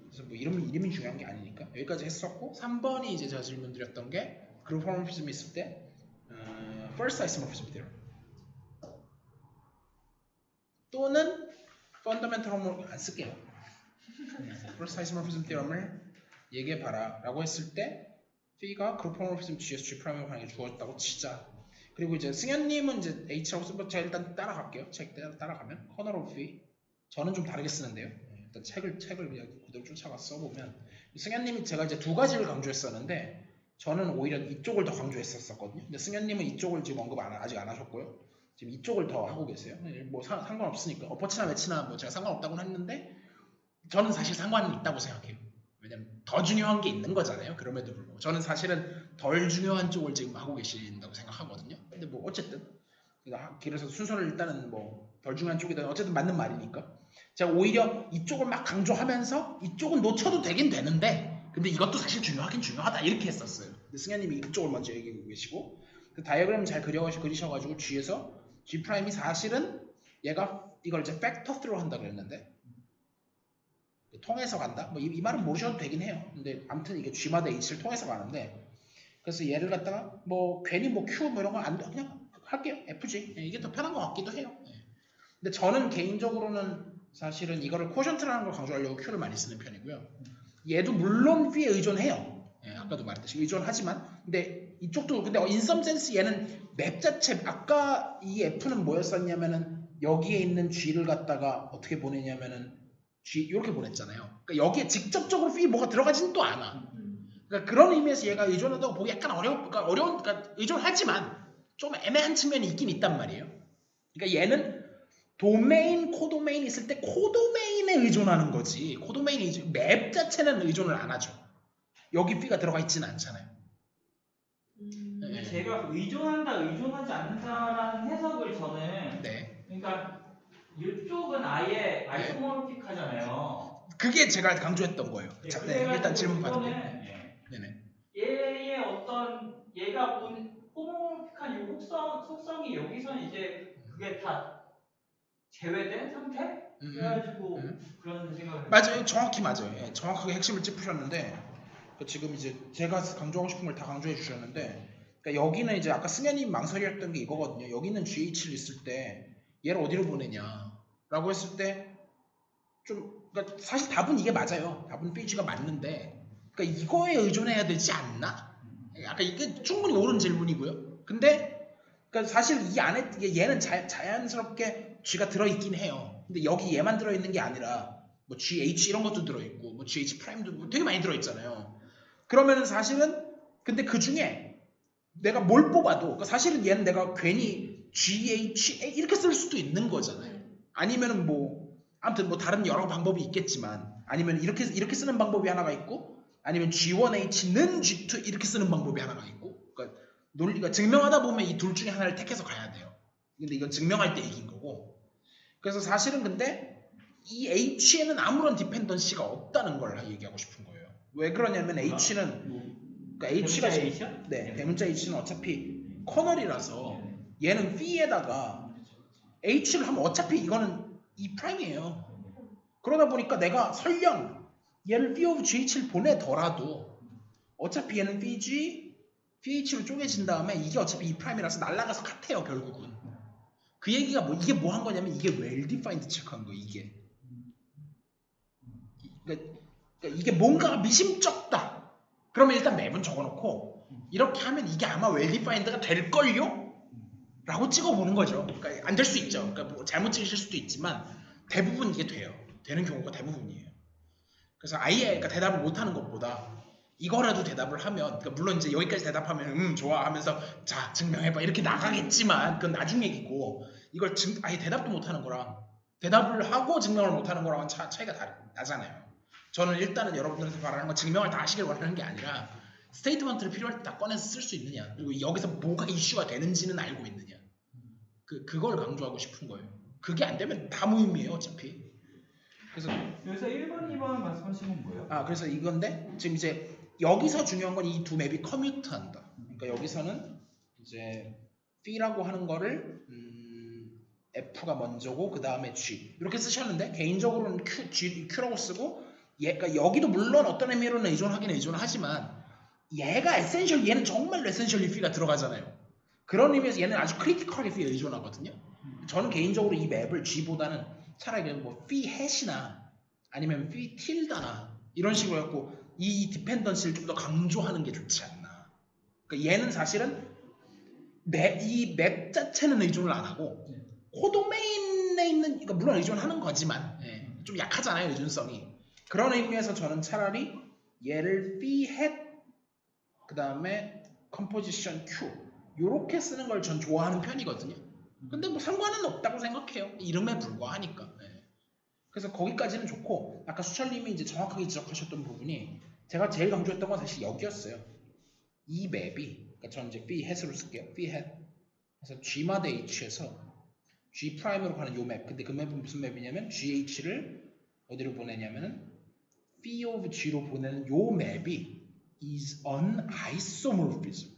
그래서 뭐 이름이 중요한 게 아니니까 여기까지 했었고 3번이 이제 제가 질문 드렸던 게 그룹 호모모피즘이 있을 때 first isomorphism theorem 또는 fundamental homomorphism 안 쓸게요. first isomorphism theorem을 얘기해봐라 라고 했을 때 P가 그룹 호모모피즘 G에서 G 프라임으로 가는 게 주어졌다고 치자. 그리고 이제 승현님은 이제 H라고 쓰면 제가 일단 따라갈게요. 책 따라가면 커널 오브 V 저는 좀 다르게 쓰는데요. 일단 책을 그냥 그대로 쫓아가 써보면 승현님이 제가 이제 두 가지를 강조했었는데 저는 오히려 이쪽을 더 강조했었거든요. 근데 승현님은 이쪽을 지금 언급 아직 안 하셨고요. 지금 이쪽을 더 하고 계세요. 뭐 상관없으니까 어퍼치나 매치나 뭐 제가 상관없다고는 했는데 저는 사실 상관은 있다고 생각해요. 왜냐면 더 중요한 게 있는 거잖아요. 그럼에도 불구하고 저는 사실은 덜 중요한 쪽을 지금 하고 계신다고 생각하거든요. 근데 뭐 어쨌든 그래서 순서를 일단은 뭐 덜 중요한 쪽이든 어쨌든 맞는 말이니까 제가 오히려 이쪽을 막 강조하면서 이쪽은 놓쳐도 되긴 되는데 근데 이것도 사실 중요하긴 중요하다 이렇게 했었어요. 근데 승현님이 그쪽을 먼저 얘기하고 계시고 그 다이어그램 잘 그리셔가지고 G에서 G 프라임이 사실은 얘가 이걸 이제 팩터 스로 한다 그랬는데 통해서 간다? 뭐 이 말은 모르셔도 되긴 해요. 근데 아무튼 이게 G마다 H를 통해서 가는데 그래서 얘를 갖다가 뭐 괜히 뭐 Q 뭐 이런 거 안 돼. 그냥 할게요. FG. 이게 더 편한 것 같기도 해요. 근데 저는 개인적으로는 사실은 이거를 코션트라는 걸 강조하려고 Q를 많이 쓰는 편이고요. 얘도 물론 V에 의존해요. 아까도 말했듯이 의존하지만 근데 이쪽도 근데 in some sense 얘는 맵 자체 아까 이 F는 뭐였었냐면은 여기에 있는 G를 갖다가 어떻게 보내냐면은 G 이렇게 보냈잖아요. 그러니까 여기에 직접적으로 V 뭐가 들어가지는 또 않아. 그러니까 그런 의미에서 얘가 의존한다고 보기 약간 그러니까 의존하지만 좀 애매한 측면이 있긴 있단 말이에요. 그러니까 얘는 도메인, 코도메인 있을 때 코도메인에 의존하는 거지. 코도메인 맵 자체는 의존을 안 하죠. 여기 V가 들어가 있지는 않잖아요. 근데 제가 의존한다, 의존하지 않는다라는 해석을 저는 네. 그러니까 이쪽은 아예 아이소모르픽하잖아요. 그게 제가 강조했던 거예요. 자, 네, 일단 질문 받을게요. 이거는 네네. 얘의 어떤 얘가 본 호모모픽한 이 속성이 여기서는 이제 그게 다 제외된 상태? 그래가지고 그런 생각을 맞아요. 정확히 맞아요. 예, 정확하게 핵심을 짚으셨는데 그 지금 이제 제가 강조하고 싶은 걸 다 강조해 주셨는데 그러니까 여기는 이제 아까 승현님 망설였던 게 이거거든요. 여기는 GH를 있을 때 얘를 어디로 보내냐라고 했을 때 좀 그러니까 사실 답은 이게 맞아요. 답은 PG가 맞는데 그러니까 이거에 의존해야 되지 않나? 아까 이게 충분히 옳은 질문이고요. 근데 그러니까 사실 이 안에 얘는 자연스럽게 G가 들어있긴 해요. 근데 여기 얘만 들어있는 게 아니라 뭐 GH 이런 것도 들어있고 뭐 GH 프라임도 뭐 되게 많이 들어있잖아요. 그러면은 사실은 근데 그 중에 내가 뭘 뽑아도 그러니까 사실은 얘는 내가 괜히 GH 이렇게 쓸 수도 있는 거잖아요. 아니면은 뭐 아무튼 뭐 다른 여러 방법이 있겠지만 아니면 이렇게 쓰는 방법이 하나가 있고 아니면 G1H는 G2 이렇게 쓰는 방법이 하나가 있고 그러니까 논리가 증명하다 보면 이 둘 중에 하나를 택해서 가야 돼요. 근데 이건 증명할 때 얘기인 거고 그래서 사실은 근데 이 H에는 아무런 디펜던시가 없다는 걸 얘기하고 싶은 거예요. 왜 그러냐면 H는 그러니까 H가 H죠? 네, 대문자 H는 어차피 커널이라서 얘는 P에다가 H를 하면 어차피 이거는 E 프라임이에요. 그러다 보니까 내가 설령 얘를 P of GH를 보내더라도 어차피 얘는 PG, PH로 쪼개진 다음에 이게 어차피 E 프라임이라서 날아가서 같아요 결국은. 그 얘기가 뭐 이게 뭐 한 거냐면 이게 well defined 체크한 거 이게. 그러니까 이게 뭔가가 미심쩍다. 그러면 일단 맵은 적어놓고 이렇게 하면 이게 아마 well defined가 될걸요? 라고 찍어보는 거죠. 그러니까 안 될 수 있죠. 그러니까 뭐 잘못 찍으실 수도 있지만 대부분 이게 돼요. 되는 경우가 대부분이에요. 그래서 아예 그러니까 대답을 못하는 것보다 이거라도 대답을 하면 그러니까 물론 이제 여기까지 대답하면 좋아 하면서 자 증명해봐 이렇게 나가겠지만 그건 나중 얘기고 이걸 아예 대답도 못하는 거랑 대답을 하고 증명을 못하는 거랑은 차이가 나잖아요. 저는 일단은 여러분들한테 바라는 건 증명을 다 하시길 원하는 게 아니라 스테이트먼트를 필요할 때 다 꺼내서 쓸 수 있느냐 그리고 여기서 뭐가 이슈가 되는지는 알고 있느냐 그걸 강조하고 싶은 거예요. 그게 안 되면 다 무의미해요 어차피. 그래서 여기서 1번, 2번 말씀하신 건 뭐예요? 그래서 이건데 지금 이제 여기서 중요한 건 이 두 맵이 커뮤트한다. 그러니까 여기서는 이제 P라고 하는 거를 F가 먼저고 그 다음에 G 이렇게 쓰셨는데 개인적으로는 Q라고 쓰고 그러니까 여기도 물론 어떤 의미로는 의존하긴 의존하지만 얘가 에센셜 얘는 정말로 에센셜리 P가 들어가잖아요. 그런 의미에서 얘는 아주 크리티컬하게 P에 의존하거든요. 저는 개인적으로 이 맵을 G보다는 차라리 그냥 뭐 P히 햇이나 아니면 P히 틸다나 이런 식으로 해갖고 이 디펜던시를 좀 더 강조하는 게 좋지 않나. 그러니까 얘는 사실은 이 맵 자체는 의존을 안 하고 코도메인에 있는 그러니까 물론 의존하는 거지만 좀 약하잖아요 의존성이. 그런 의미에서 저는 차라리 얘를 P히 햇그 다음에 컴포지션 Q 요렇게 쓰는 걸 전 좋아하는 편이거든요. 근데 뭐 상관은 없다고 생각해요. 이름에 불과하니까. 그래서 거기까지는 좋고 아까 수철님이 이제 정확하게 지적하셨던 부분이 제가 제일 강조했던 건 사실 여기였어요. 이 맵이 그러니까 저는 이제 P히 햇으로 쓸게요. P히 햇 그래서 G마다 H에서 G 프라임으로 가는 요 맵. 근데 그 맵은 무슨 맵이냐면 GH를 어디로 보내냐면은 Phi of G로 보내는 요 맵이 is an isomorphism.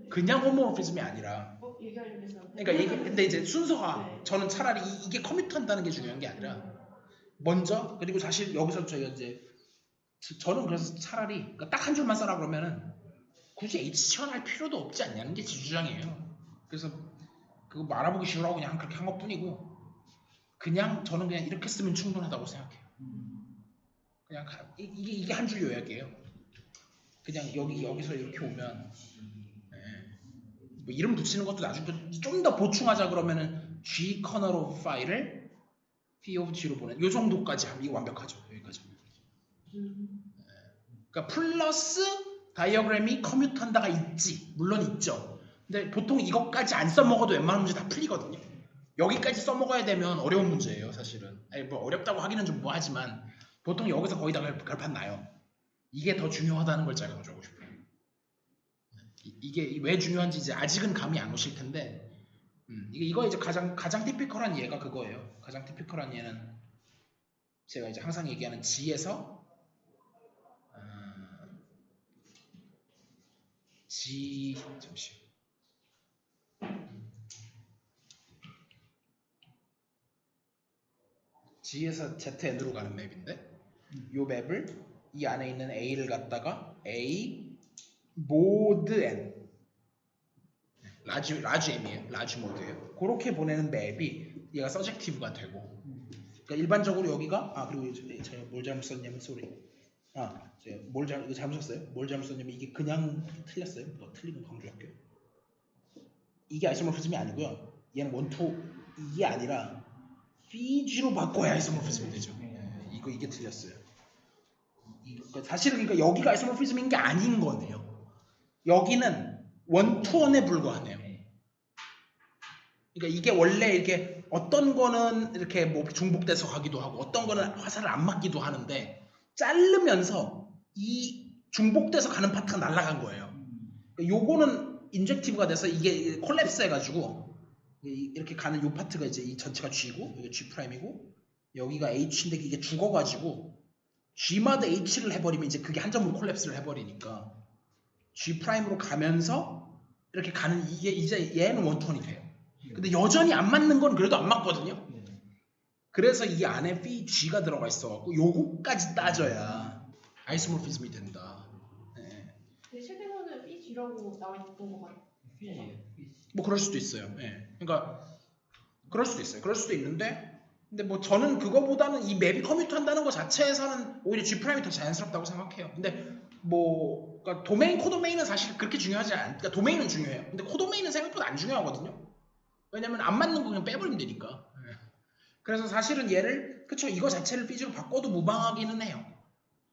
그냥 호모모피즘이 아니라 얘기하려고 했었는데. 그러니까 근데 이제 순서가 저는 차라리 이게 커뮤트한다는 게 중요한 게 아니라 먼저 그리고 사실 여기서 저희가 이제 저는 그래서 차라리 그러니까 딱 한 줄만 써라 그러면은 굳이 H 치환할 필요도 없지 않냐는 게 제 주장이에요. 그래서 그거 알아보기 쉬우라고 그냥 그렇게 한 것뿐이고 그냥 저는 그냥 이렇게 쓰면 충분하다고 생각해요. 그냥 이게 한 줄 요약이에요. 그냥 여기서 이렇게 오면 뭐 이름 붙이는 것도 나중에 좀 더 보충하자 그러면은 G 커널 오브 파일을 P of G로 보낸 요 정도까지 하면 이거 완벽하죠. 여기까지. 그러니까 플러스 다이어그램이 커뮤트한다가 있지. 물론 있죠. 근데 보통 이것까지 안 써먹어도 웬만한 문제 다 풀리거든요. 여기까지 써먹어야 되면 어려운 문제예요, 사실은. 아니, 뭐 어렵다고 하기는 좀 뭐하지만 보통 여기서 거의 다 결판 나요. 이게 더 중요하다는 걸 제가 강조하고 싶어요. 이게 왜 중요한지 이제 아직은 감이 안 오실 텐데 이거 이제 가장 티피컬한 예가 그거예요. 가장 티피컬한 예는 제가 이제 항상 얘기하는 G에서 G 잠시 G에서 ZN으로 가는 맵인데 이 맵을 이 안에 있는 A를 갖다가 A 모드 N 라지 M이에요. 라지 모드예요. 그렇게 보내는 맵이 얘가 서젝티브가 되고 그러니까 일반적으로 여기가 그리고 제가 뭘 잘못 썼냐면 제가 이거 잘못 썼어요. 뭘 잘못 썼냐면 이게 그냥 틀렸어요. 뭐 틀리면 강조할게요. 이게 아이소모피즘이 아니고요. 얘는 원투 이게 아니라 피지로 바꿔야 아이소모피즘이 되죠. 이게 틀렸어요. 사실은 그러니까 여기가 아이소모피즘인 게 아닌 거네요. 여기는 원투원에 불과하네요. 그러니까 이게 원래 이렇게 어떤 거는 이렇게 뭐 중복돼서 가기도 하고 어떤 거는 화살을 안 맞기도 하는데 자르면서 이 중복돼서 가는 파트가 날아간 거예요. 그러니까 요거는 인젝티브가 돼서 이게 콜랩스 해가지고 이렇게 가는 요 파트가 이제 이 전체가 G고 이게 G 프라임이고 여기가 H인데 이게 죽어가지고 G마다 H를 해버리면 이제 그게 한 점으로 콜랩스를 해버리니까 G 프라임으로 가면서 이렇게 가는 이게 이제 얘는 원톤이 돼요. 근데 여전히 안 맞는 건 그래도 안 맞거든요. 그래서 이 안에 phi G가 들어가 있어갖고 요거까지 따져야 아이소모피즘이 된다. 네. 근데 책에서는 BG라고 나와 있던 것 같아요. 뭐 그럴 수도 있어요. 그러니까 그럴 수도 있어요. 그럴 수도 있는데 근데 뭐 저는 그거보다는 이 맵이 커뮤트한다는 것 자체에서는 오히려 G 프라임이 더 자연스럽다고 생각해요. 근데 뭐 그러니까 도메인 코도메인은 사실 그렇게 중요하지 않. 그러니까 도메인은 중요해요. 근데 코도메인은 생각보다 안 중요하거든요. 왜냐면 안 맞는 거 그냥 빼버리면 되니까. 그래서 사실은 얘를 그쵸 이거 자체를 삐지로 바꿔도 무방하기는 해요.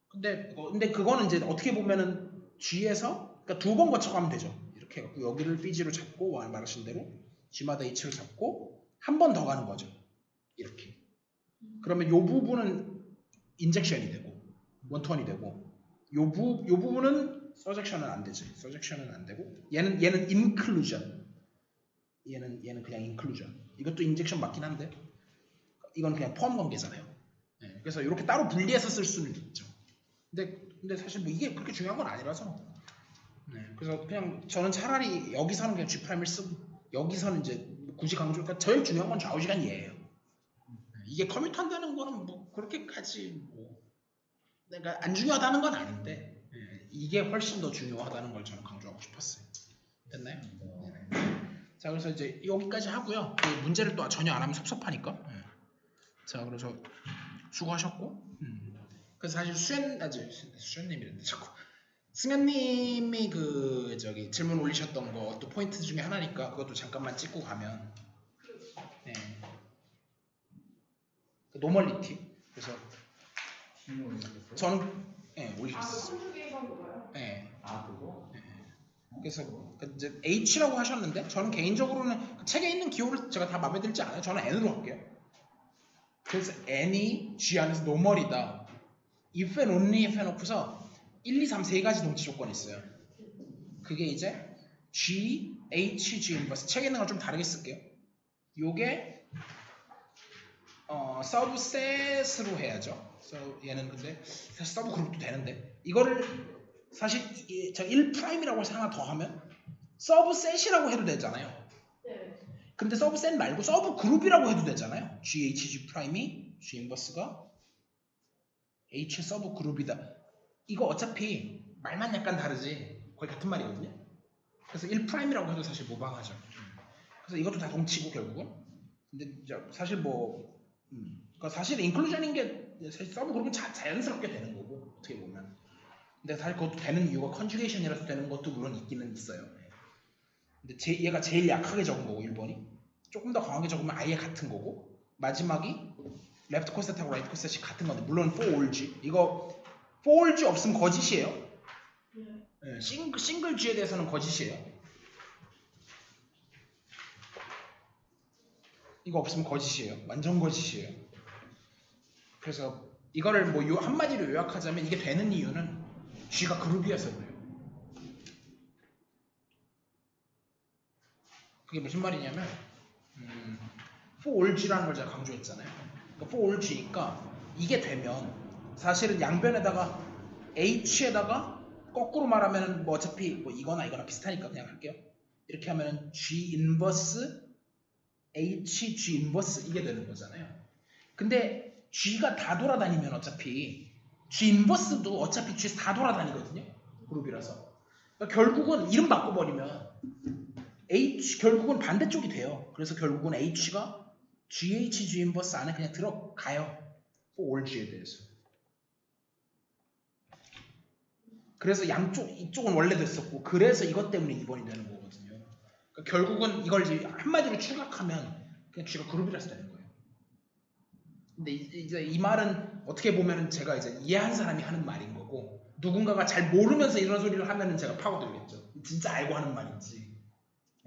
근데 그거는 이제 어떻게 보면은 G에서 그러니까 두 번 거쳐가면 되죠. 이렇게 해갖고 여기를 삐지로 잡고 말하신 대로 G마다 H를 잡고 한 번 더 가는 거죠. 이렇게. 그러면 요 부분은 인젝션이 되고 원턴이 되고 요 부분은 서젝션은 안 되지. 서젝션은 안 되고 얘는 인클루전. 얘는 그냥 인클루전. 이것도 인젝션 맞긴 한데 이건 그냥 포함 관계잖아요. 그래서 이렇게 따로 분리해서 쓸 수는 있죠. 근데 사실 뭐 이게 그렇게 중요한 건 아니라서. 그래서 그냥 저는 차라리 여기서는 그냥 G 프라임을 쓰고 여기서는 이제 굳이 강조. 그러니까 제일 중요한 건 좌우시간 얘예요. 이게 커밋한다는 거는 뭐 그렇게까지 뭐 내가 안 중요하다는 건 아닌데 이게 훨씬 더 중요하다는 걸 저는 강조하고 싶었어요. 됐나요? 자 그래서 이제 여기까지 하고요. 그 문제를 또 전혀 안 하면 섭섭하니까. 자 그래서 수고하셨고. 그래서 사실 수현님이랬는데 자꾸 승현님이 그 저기 질문 올리셨던 거 또 포인트 중에 하나니까 그것도 잠깐만 찍고 가면. 그 노멀리티. 그래서 저는 올리셨어요. 컨주게이션 그거요? 그거? 그래서 이제 H라고 하셨는데 저는 개인적으로는 그 책에 있는 기호를 제가 다 마음에 들지 않아요. 저는 N으로 할게요. 그래서 N이 G 안에서 노멀이다. if and only if 해놓고서 1, 2, 3 세 가지 동치 조건이 있어요. 그게 이제 G, H, G 인버스. 책에 있는 걸 좀 다르게 쓸게요. 요게 서브셋으로 해야죠. 얘는 근데 사실 서브 그룹도 되는데 이거를 사실 저 1'이라고 해서 하나 더 하면 서브셋이라고 해도 되잖아요. 네. 근데 서브셋 말고 서브 그룹이라고 해도 되잖아요. GHG 프라임이 G 인버스가 H 서브 그룹이다. 이거 어차피 말만 약간 다르지 거의 같은 말이거든요. 그래서 1'이라고 해도 사실 무방하죠. 그래서 이것도 다 동치고 결국은. 근데 사실 뭐 그러니까 사실 인클루전인 게 사실 서브 그룹은 자연스럽게 되는 거고 어떻게 보면. 근데 사실 그것도 되는 이유가 컨주게이션이라서 되는 것도 물론 있기는 있어요. 근데 얘가 제일 약하게 적은 거고 1번이 조금 더 강하게 적으면 아예 같은 거고 마지막이 레프트 코셋하고 라이트 코셋이 같은 건데 물론 4올G 이거 4올G 없으면 거짓이에요. 싱글 G에 대해서는 거짓이에요. 이거 없으면 거짓이에요. 완전 거짓이에요. 그래서 이거를 뭐 한마디로 요약하자면 이게 되는 이유는 G가 그룹이어서 그래요. 그게 무슨 말이냐면 4올G라는 걸 제가 강조했잖아요. 그러니까 4올G니까 이게 되면 사실은 양변에다가 h에다가 거꾸로 말하면은 뭐 어차피 뭐 이거나 비슷하니까 그냥 할게요. 이렇게 하면은 g 인버스 h g 인버스 이게 되는 거잖아요. 근데 g가 다 돌아다니면 어차피 g 인버스도 어차피 g 다 돌아다니거든요. 그룹이라서. 그러니까 결국은 이름 바꿔버리면 h 결국은 반대쪽이 돼요. 그래서 결국은 h가 gh g 인버스 안에 그냥 들어가요. for all g에 대해서. 그래서 양쪽 이쪽은 원래 됐었고 그래서 이것 때문에 2번이 되는 거거든요. 그러니까 결국은 이걸 이제 한마디로 추격하면 그냥 g가 그룹이라서 되는 거예요. 근데 이제 이 말은 어떻게 보면은 제가 이제 이해한 사람이 하는 말인 거고 누군가가 잘 모르면서 이런 소리를 하면은 제가 파고들겠죠. 진짜 알고 하는 말인지.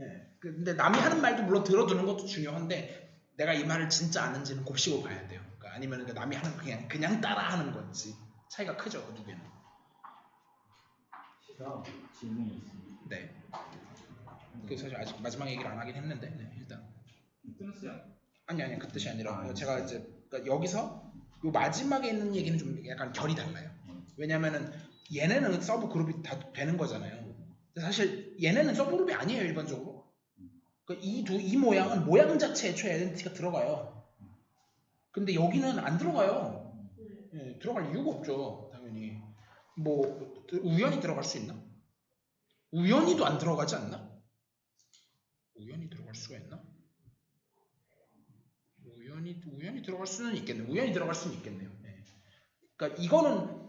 예. 근데 남이 하는 말도 물론 들어두는 것도 중요한데 내가 이 말을 진짜 아는지는 곱씹어 봐야 돼요. 그러니까 아니면 남이 하는 그냥 따라하는 건지 차이가 크죠 그 두 개는. 제가 질문이 있습니다. 네. 그 사실 아직 마지막 얘기를 안 하긴 했는데 네, 일단. 끊었어요. 아니 그 뜻이 아니라 제가 이제 그러니까 여기서 요 마지막에 있는 얘기는 좀 약간 결이 달라요. 왜냐면은 얘네는 서브 그룹이 다 되는 거잖아요. 근데 사실 얘네는 서브 그룹이 아니에요 일반적으로. 그러니까 이 모양은 모양 자체에 애초에 아이덴티티가 들어가요. 근데 여기는 안 들어가요. 예, 들어갈 이유가 없죠 당연히. 뭐 우연히 들어갈 수 있나? 우연히도 안 들어가지 않나? 우연히 들어갈 수가 있나? 우연히 들어갈 수는 있겠네요. 우연히 들어갈 수는 있겠네요. 네. 그러니까 이거는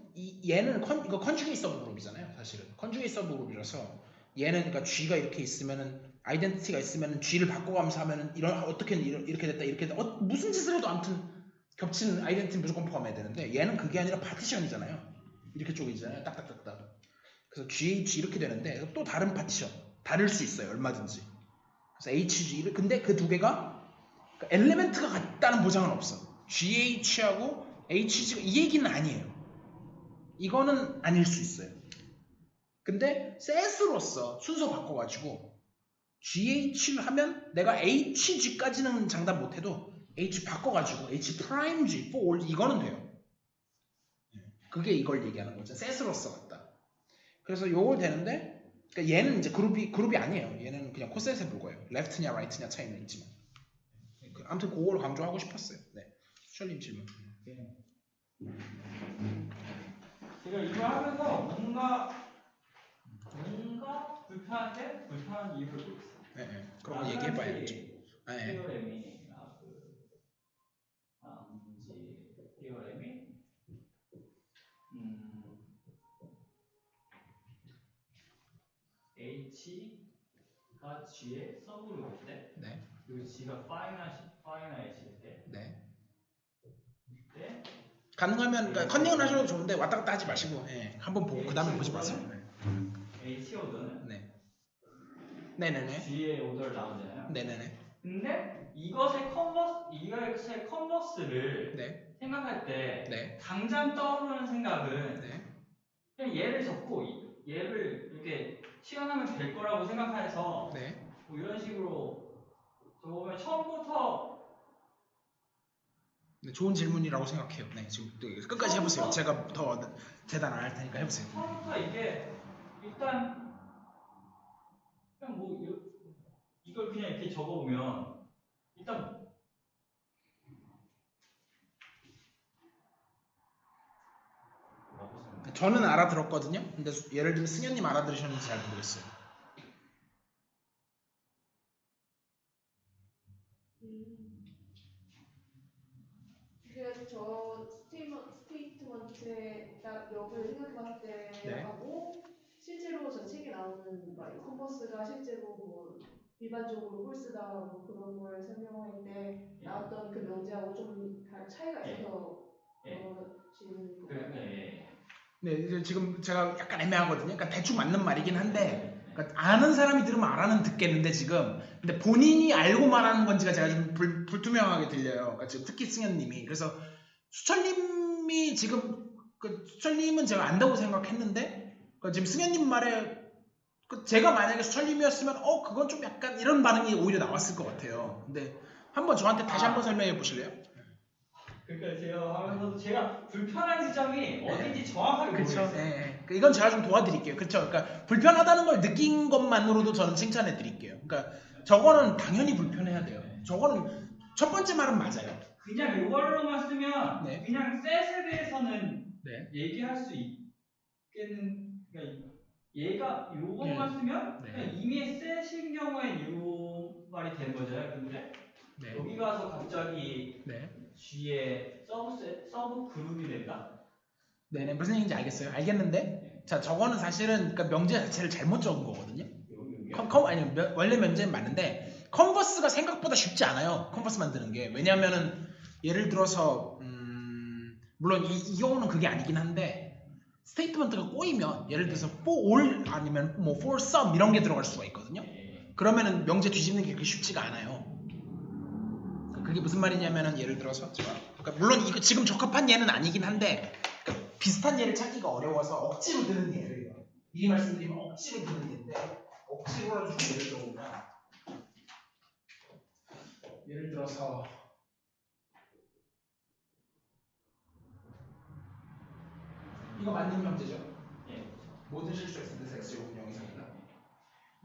얘는 이거 컨주게이트 서브 그룹이잖아요. 사실은 컨주게이트 서브 그룹이라서 얘는 그러니까 G가 이렇게 있으면은 아이덴티티가 있으면은 G를 바꿔가면서 하면은 어떻게 이렇게 됐다 무슨 짓을 해도 아무튼 겹치는 아이덴티티는 무조건 포함해야 되는데 얘는 그게 아니라 파티션이잖아요. 이렇게 쪼개지잖아요. 딱딱딱딱. 그래서 GH 이렇게 되는데 또 다른 파티션 다를 수 있어요. 얼마든지. 그래서 HG 근데 그 두 개가 엘리멘트가 같다는 보장은 없어. GH하고 HG가 이 얘기는 아니에요. 이거는 아닐 수 있어요. 근데 셋으로서 순서 바꿔가지고 GH를 하면 내가 HG까지는 장담 못해도 H 바꿔가지고 H 프라임 G for all 이거는 돼요. 그게 이걸 얘기하는 거죠. 셋으로서 같다. 그래서 요걸 되는데 그러니까 얘는 이제 그룹이 아니에요. 얘는 그냥 코셋에 불과해요. 레프트냐 라이트냐 차이는 있지만. 아무튼 그걸 강조하고 싶었어요. 네. 수철님 질문. 제가 이거 하면서 뭔가 불편한 이유를 있어요. 네. 그런 거 얘기해봐야죠. 네. 티오렘이 티오렘이 H가 G의 서브그룹일 때, 네. 그리고 G가 파이나이트일 때, 네. 때 가능하면 그러니까 컨닝은 하셔도 좋은데 왔다 갔다 하지 마시고 한번 보고 그 다음에 보지 마세요. H 오더는 네. 네네네. G의 오더를 나오잖아요. 네네네. 근데 이것의 컨버스를 네. 생각할 때 네. 당장 떠오르는 생각은 네. 그냥 얘를 적고 얘를 이렇게 시간하면 될 거라고 생각해서 네. 뭐 이런 식으로 적어보면 처음부터 네, 좋은 질문이라고 생각해요. 네, 지금 끝까지 해보세요. 제가 더 재단 안 할 테니까 해보세요. 처음부터 이게 일단 그냥 뭐 이걸 그냥 이렇게 적어보면 일단 저는 알아들었거든요. 근데 예를 들면 승현님 알아들으셨는지 잘 모르겠어요. 그래서 저 스테이트먼트에 딱 역을 생각해봤을 때 네. 하고 실제로 저 책에 나오는 컨버스가 실제로 뭐 일반적으로 홀스다 뭐 그런 걸 설명할 때 나왔던 그 명제하고 좀 차이가 있어서 질문이 네, 이제 지금 제가 약간 애매하거든요. 그러니까 대충 맞는 말이긴 한데, 그러니까 아는 사람이 들으면 알아는 듣겠는데 지금, 근데 본인이 알고 말하는 건지가 제가 좀 불투명하게 들려요. 그러니까 지금 특히 승현님이. 그래서 수철님이 지금 수철님은 제가 안다고 생각했는데, 그러니까 지금 승현님 말에 제가 만약에 수철님이었으면 그건 좀 약간 이런 반응이 오히려 나왔을 것 같아요. 근데 한번 저한테 다시 한번 설명해 보실래요? 그러니까 제가 하면서도 제가 불편한 지점이 어딘지 정확하게 그렇죠. 모르겠어요. 예. 이건 제가 좀 도와드릴게요. 그렇죠. 그러니까 불편하다는 걸 느낀 것만으로도 저는 칭찬해 드릴게요. 그러니까 저거는 당연히 불편해야 돼요. 저거는 첫 번째 말은 맞아요. 그냥 이걸로만 쓰면 네. 그냥 셋에 대해서는 네. 얘기할 수 있겠는. 그러니까 얘가 요것만 쓰면 네. 그냥 이미 셋인 경우엔 요 말이 되는 거잖아요. 근데 네. 여기 가서 갑자기 네. G에 서브 그룹이 된다? 네네. 무슨 얘기인지 알겠어요. 알겠는데 자 저거는 사실은 그러니까 명제 자체를 잘못 적은 거거든요. 원래 면제는 맞는데 컨버스가 생각보다 쉽지 않아요. 컨버스 만드는 게. 왜냐하면은 예를 들어서 물론 이 경우는 그게 아니긴 한데 스테이트먼트가 꼬이면 예를 들어서 for all 아니면 뭐 for some 이런 게 들어갈 수가 있거든요. 그러면은 명제 뒤집는 게 그렇게 쉽지가 않아요. 그게 무슨 말이냐면은 예를 들어서 그러니까 물론 이거 지금 적합한 예는 아니긴 한데 그러니까 비슷한 예를 찾기가 어려워서 억지로 드는 예를 미리 말씀드리면 억지로 드는 예인데 억지로라도 좀 예를 들어보면 예를 들어서 이거 맞는 명제죠? 예. 모든 실수 x에서 x제곱은 0 이상이다.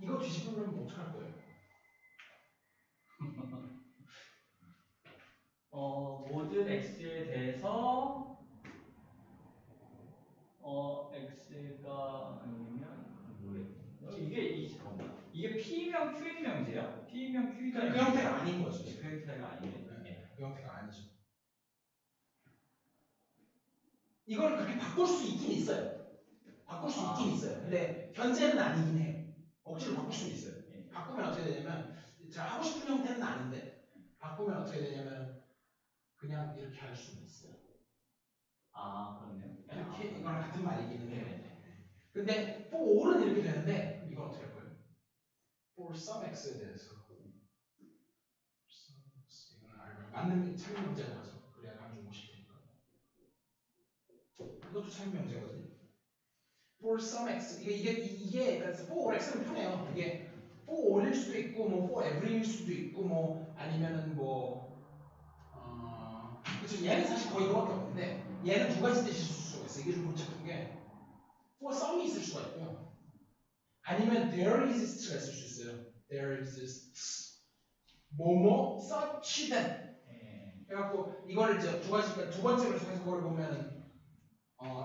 이거 뒤집으면 뭐 어떡할 거예요? 모든 x에 대해서 x가 아니면 모르겠어요. 이게 p면 q인 명제야? p면 q이다. 그 형태가 아닌 거죠. 그 형태가 아니네. 네, 그 형태가 아니죠. 이걸 그렇게 바꿀 수 있긴 있어요. 바꿀 수 있긴 있어요. 근데 현재는 아니긴 해요. 억지로 바꿀 수는 있어요. 바꾸면 어떻게 되냐면 제가 하고 싶은 형태는 아닌데 바꾸면 어떻게 되냐면 그냥 이렇게 할 수는 있어요. 그렇네요. 이렇게 이거랑 같은 말이기는 해요. 근데 for all은 이렇게 되는데 이건 어떻게 할 거예요? for some x에 대해서 이거는 맞는 참여 명제가 나죠. 그래야 감중 못실 테니까. 이것도 참여 명제거든요. for some x 이게 그러니까 for all x는 편해요. 이게 for all일 수도 있고 뭐 for every일 수도 있고 뭐 아니면은 뭐 그렇죠. 얘는 사실 거의 그밖에 없는데 얘는 두 가지 뜻이 있을 수가 있어요. 이게 좀 복잡한 게 for some이 있을 수가 있고요. 아니면 there exists가 있을 수 있어요. there exists 뭐뭐 such that 해갖고 이거를 이제 두 번째로 해서 그걸 보면은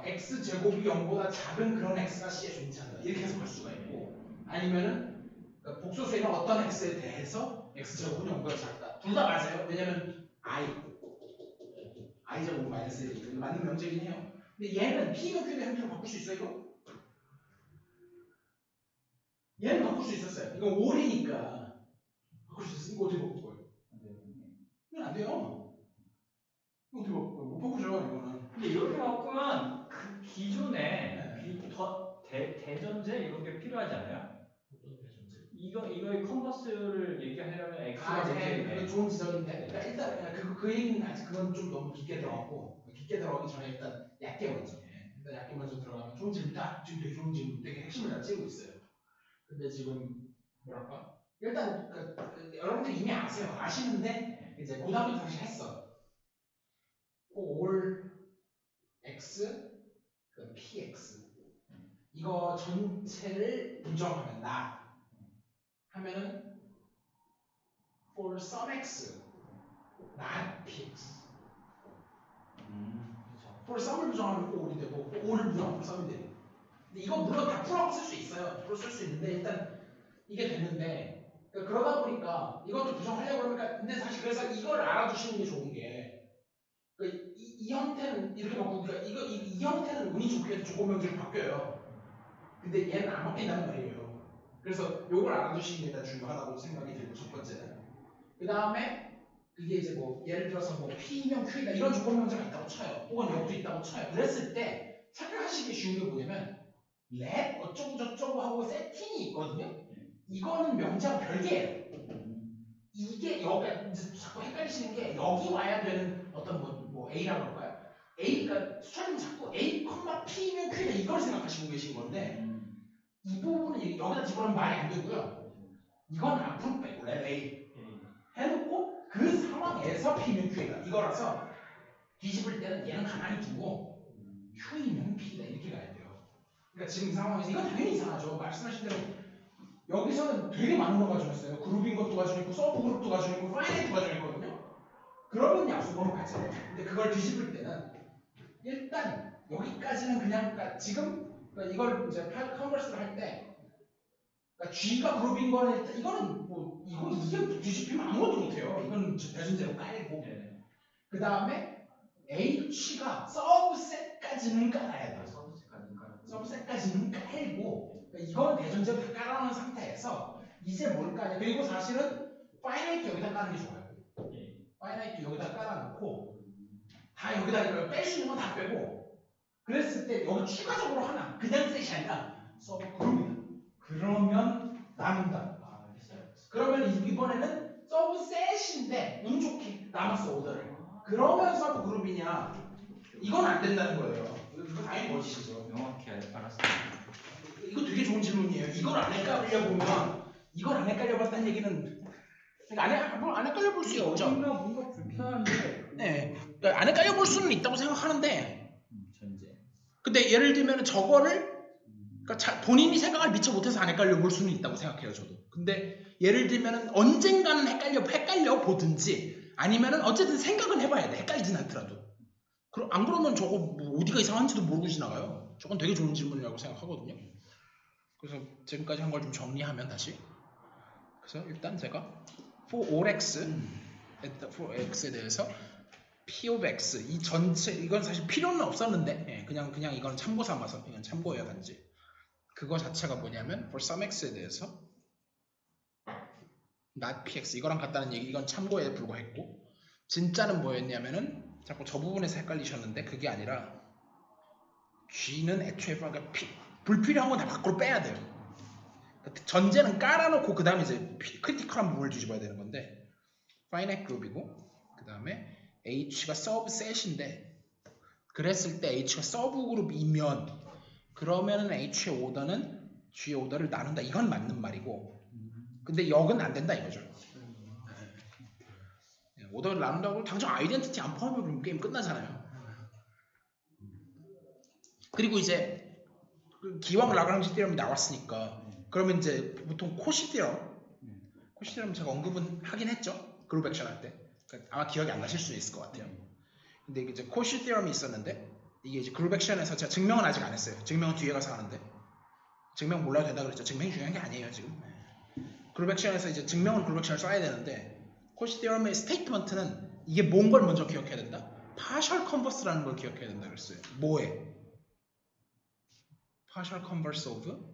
x 제곱이 0보다 작은 그런 x가 c에 존재한다 이렇게 해석할 수가 있고 아니면은 그러니까 복소수에는 어떤 x에 대해서 x 제곱은 0보다 작다 둘 다 맞아요. 왜냐면 i 제곱 마이너스 1이니까 맞는 명제긴 해요. 근데 얘는 p면 q의 형태로 바꿀 수 있어요 이거? 얘는 바꿀 수 있었어요. 이건 5이니까 바꿀 수 있으니까 어떻게 바꿀 거예요? 이건 안 돼요. 이거 어떻게 바꿀 거예요? 못 바꾸죠 이거는. 근데 이렇게 바꾸면 그 기존에 대전제 이런 게 필요하지 않아요? 어떤 대전제? 이거의 컨버스를 얘기하려면 x가 네, 문제인데. 그거 좋은 지적인데 그러니까 일단 그 얘기는 아직 그건 좀 너무 깊게 들어갔고 깊게 들어가기 전에 일단 얕게 먼저 일단 얕게 먼저 들어가면 좋은 질문 지금 되게 좋은 질문 되게 핵심을 다 찌고 있어요. 근데 지금 뭐랄까 일단 여러분들 이미 아세요. 아시는데 이제 그 다음부터 다시 했어. all x 그 px 이거 전체를 부정하면 not 하면은 for some x not px 그렇죠. for some을 부정하면 for all이 되고 for all을 부정하면 for some이 되고 근데 이거 물론 다 풀어서 쓸 수 있어요. 풀어 쓸 수 있는데 일단 이게 됐는데 그러다 보니까 이것도 부정하려고 그러니까 근데 사실 그래서 이걸 알아두시는 게 좋은 게 이 형태는 이렇게 바꾸니까 이 형태는 운이 좋게 조건명제로 바뀌어요. 근데 얘는 안 바뀐다는 말이에요. 그래서 요걸 알아두시는 게 일단 중요하다고 생각이 들고 첫 번째는 그 다음에 그게 이제 뭐 예를 들어서 뭐 P면 Q이다 이런 조건명제가 있다고 쳐요. 혹은 여기도 있다고 쳐요. 그랬을 때 생각하시기 쉬운 게 뭐냐면 let 어쩌고 저쩌고 하고 세팅이 있거든요. 이거는 명제하고 별개예요. 이게 여기 이제 자꾸 헷갈리시는 게 여기 와야 되는 어떤 뭐 A라고 할까요? A가 수차님 자꾸 A, P면 Q다 이걸 생각하시고 계신 건데 이 부분은 여기다 집어넣으면 말이 안 되고요. 이건 앞으로 빼고 let A 해놓고 그 상황에서 P면 Q다 이거라서 뒤집을 때는 얘는 가만히 두고 Q이면 P다 이렇게 가야 돼요. 그러니까 지금 상황에서 이건 당연히 이상하죠. 말씀하신 대로 여기서는 되게 많은 걸 가져왔어요. 그룹인 것도 가져있고 서브 그룹도 가져있고 파이나이트도 가져있거든요. 그러면 약속으로 가져요. 근데 그걸 뒤집을 때는 일단 여기까지는 그냥 그러니까 지금 그러니까 이걸 이제 컨버스를 할 때 그러니까 G가 그룹인 거는 일단 이거는 뭐 이게 뒤집히면 아무것도 못해요. 이건 대순대로 깔고 그 다음에 H가 서브셋까지는 깔아야 돼요. 서브셋까지는 깔고 그러니까 이건 대전제로 다 깔아놓은 상태에서 이제 뭘 까냐. 그리고 사실은 파이나이트 여기다 까는 게 좋아요. 파이나이트 여기다 깔아놓고 다 여기다 뺄 수 있는 건 다 빼고 그랬을 때 여기 추가적으로 하나 그냥 셋이 아니라 서브 그룹이다. 그러면 남는다. 그러면 이번에는 서브 셋인데 운 좋게 남았어 오더를. 그러면 서브 그룹이냐? 이건 안 된다는 거예요. 이거 당연히 멋지시죠. 명확히 알았습니다. 이거 되게 좋은 질문이에요. 이걸 안 헷갈려 보면 이걸 안 헷갈려 봤다는 얘기는 그러니까 안 헷갈려 볼 수 있죠. 어딘가 뭔가 불편한데. 네, 그러니까 안 헷갈려 볼 수는 있다고 생각하는데. 전제. 근데 예를 들면 저거를 그러니까 본인이 생각을 미처 못해서 안 헷갈려 볼 수는 있다고 생각해요, 저도. 근데 예를 들면 언젠가는 헷갈려 보든지 아니면은 어쨌든 생각은 해봐야 돼. 헷갈리진 않더라도. 안 그러면 저거 뭐 어디가 이상한지도 모르고 지나가요. 저건 되게 좋은 질문이라고 생각하거든요. 그래서 지금까지 한 걸 좀 정리하면 다시. 그래서 일단 제가 for all x에 대해서 p of x 이 전체 이건 사실 필요는 없었는데 그냥 이건 참고 삼아서 이건 참고해야 단지. 그거 자체가 뭐냐면 for some x에 대해서 not px 이거랑 같다는 얘기 이건 참고에 불과했고 진짜는 뭐였냐면은 자꾸 저 부분에서 헷갈리셨는데 그게 아니라 g는 애초에 그러니까 불필요한 건 다 밖으로 빼야 돼요. 전제는 깔아놓고 그 다음에 이제 크리티컬한 부분을 뒤집어야 되는 건데 finite 그룹이고 그 다음에 h가 서브셋인데 그랬을 때 h가 서브 그룹이면 그러면은 h의 오더는 g의 오더를 나눈다. 이건 맞는 말이고 근데 역은 안 된다 이거죠. 오더를 나눈다고 당장 아이덴티티 안 포함하면 그럼 게임 끝나잖아요. 그리고 이제 기왕 라그랑지 티럼이 나왔으니까 그러면 이제 보통 코시 티럼 제가 언급은 하긴 했죠. 그룹 액션 할 때. 그러니까 아마 기억이 안 나실 수 있을 것 같아요. 근데 이제 코시 티럼이 있었는데 이게 이제 그룹 액션에서 제가 증명은 아직 안 했어요. 증명은 뒤에 가서 하는데 증명 몰라도 된다 그랬죠. 증명이 중요한 게 아니에요 지금. 그룹 액션에서 이제 증명은 그룹 액션을 써야 되는데 코시 티럼의 스테이트먼트는 이게 뭔 걸 먼저 기억해야 된다. partial converse라는 걸 기억해야 된다 그랬어요. 뭐에? partial converse of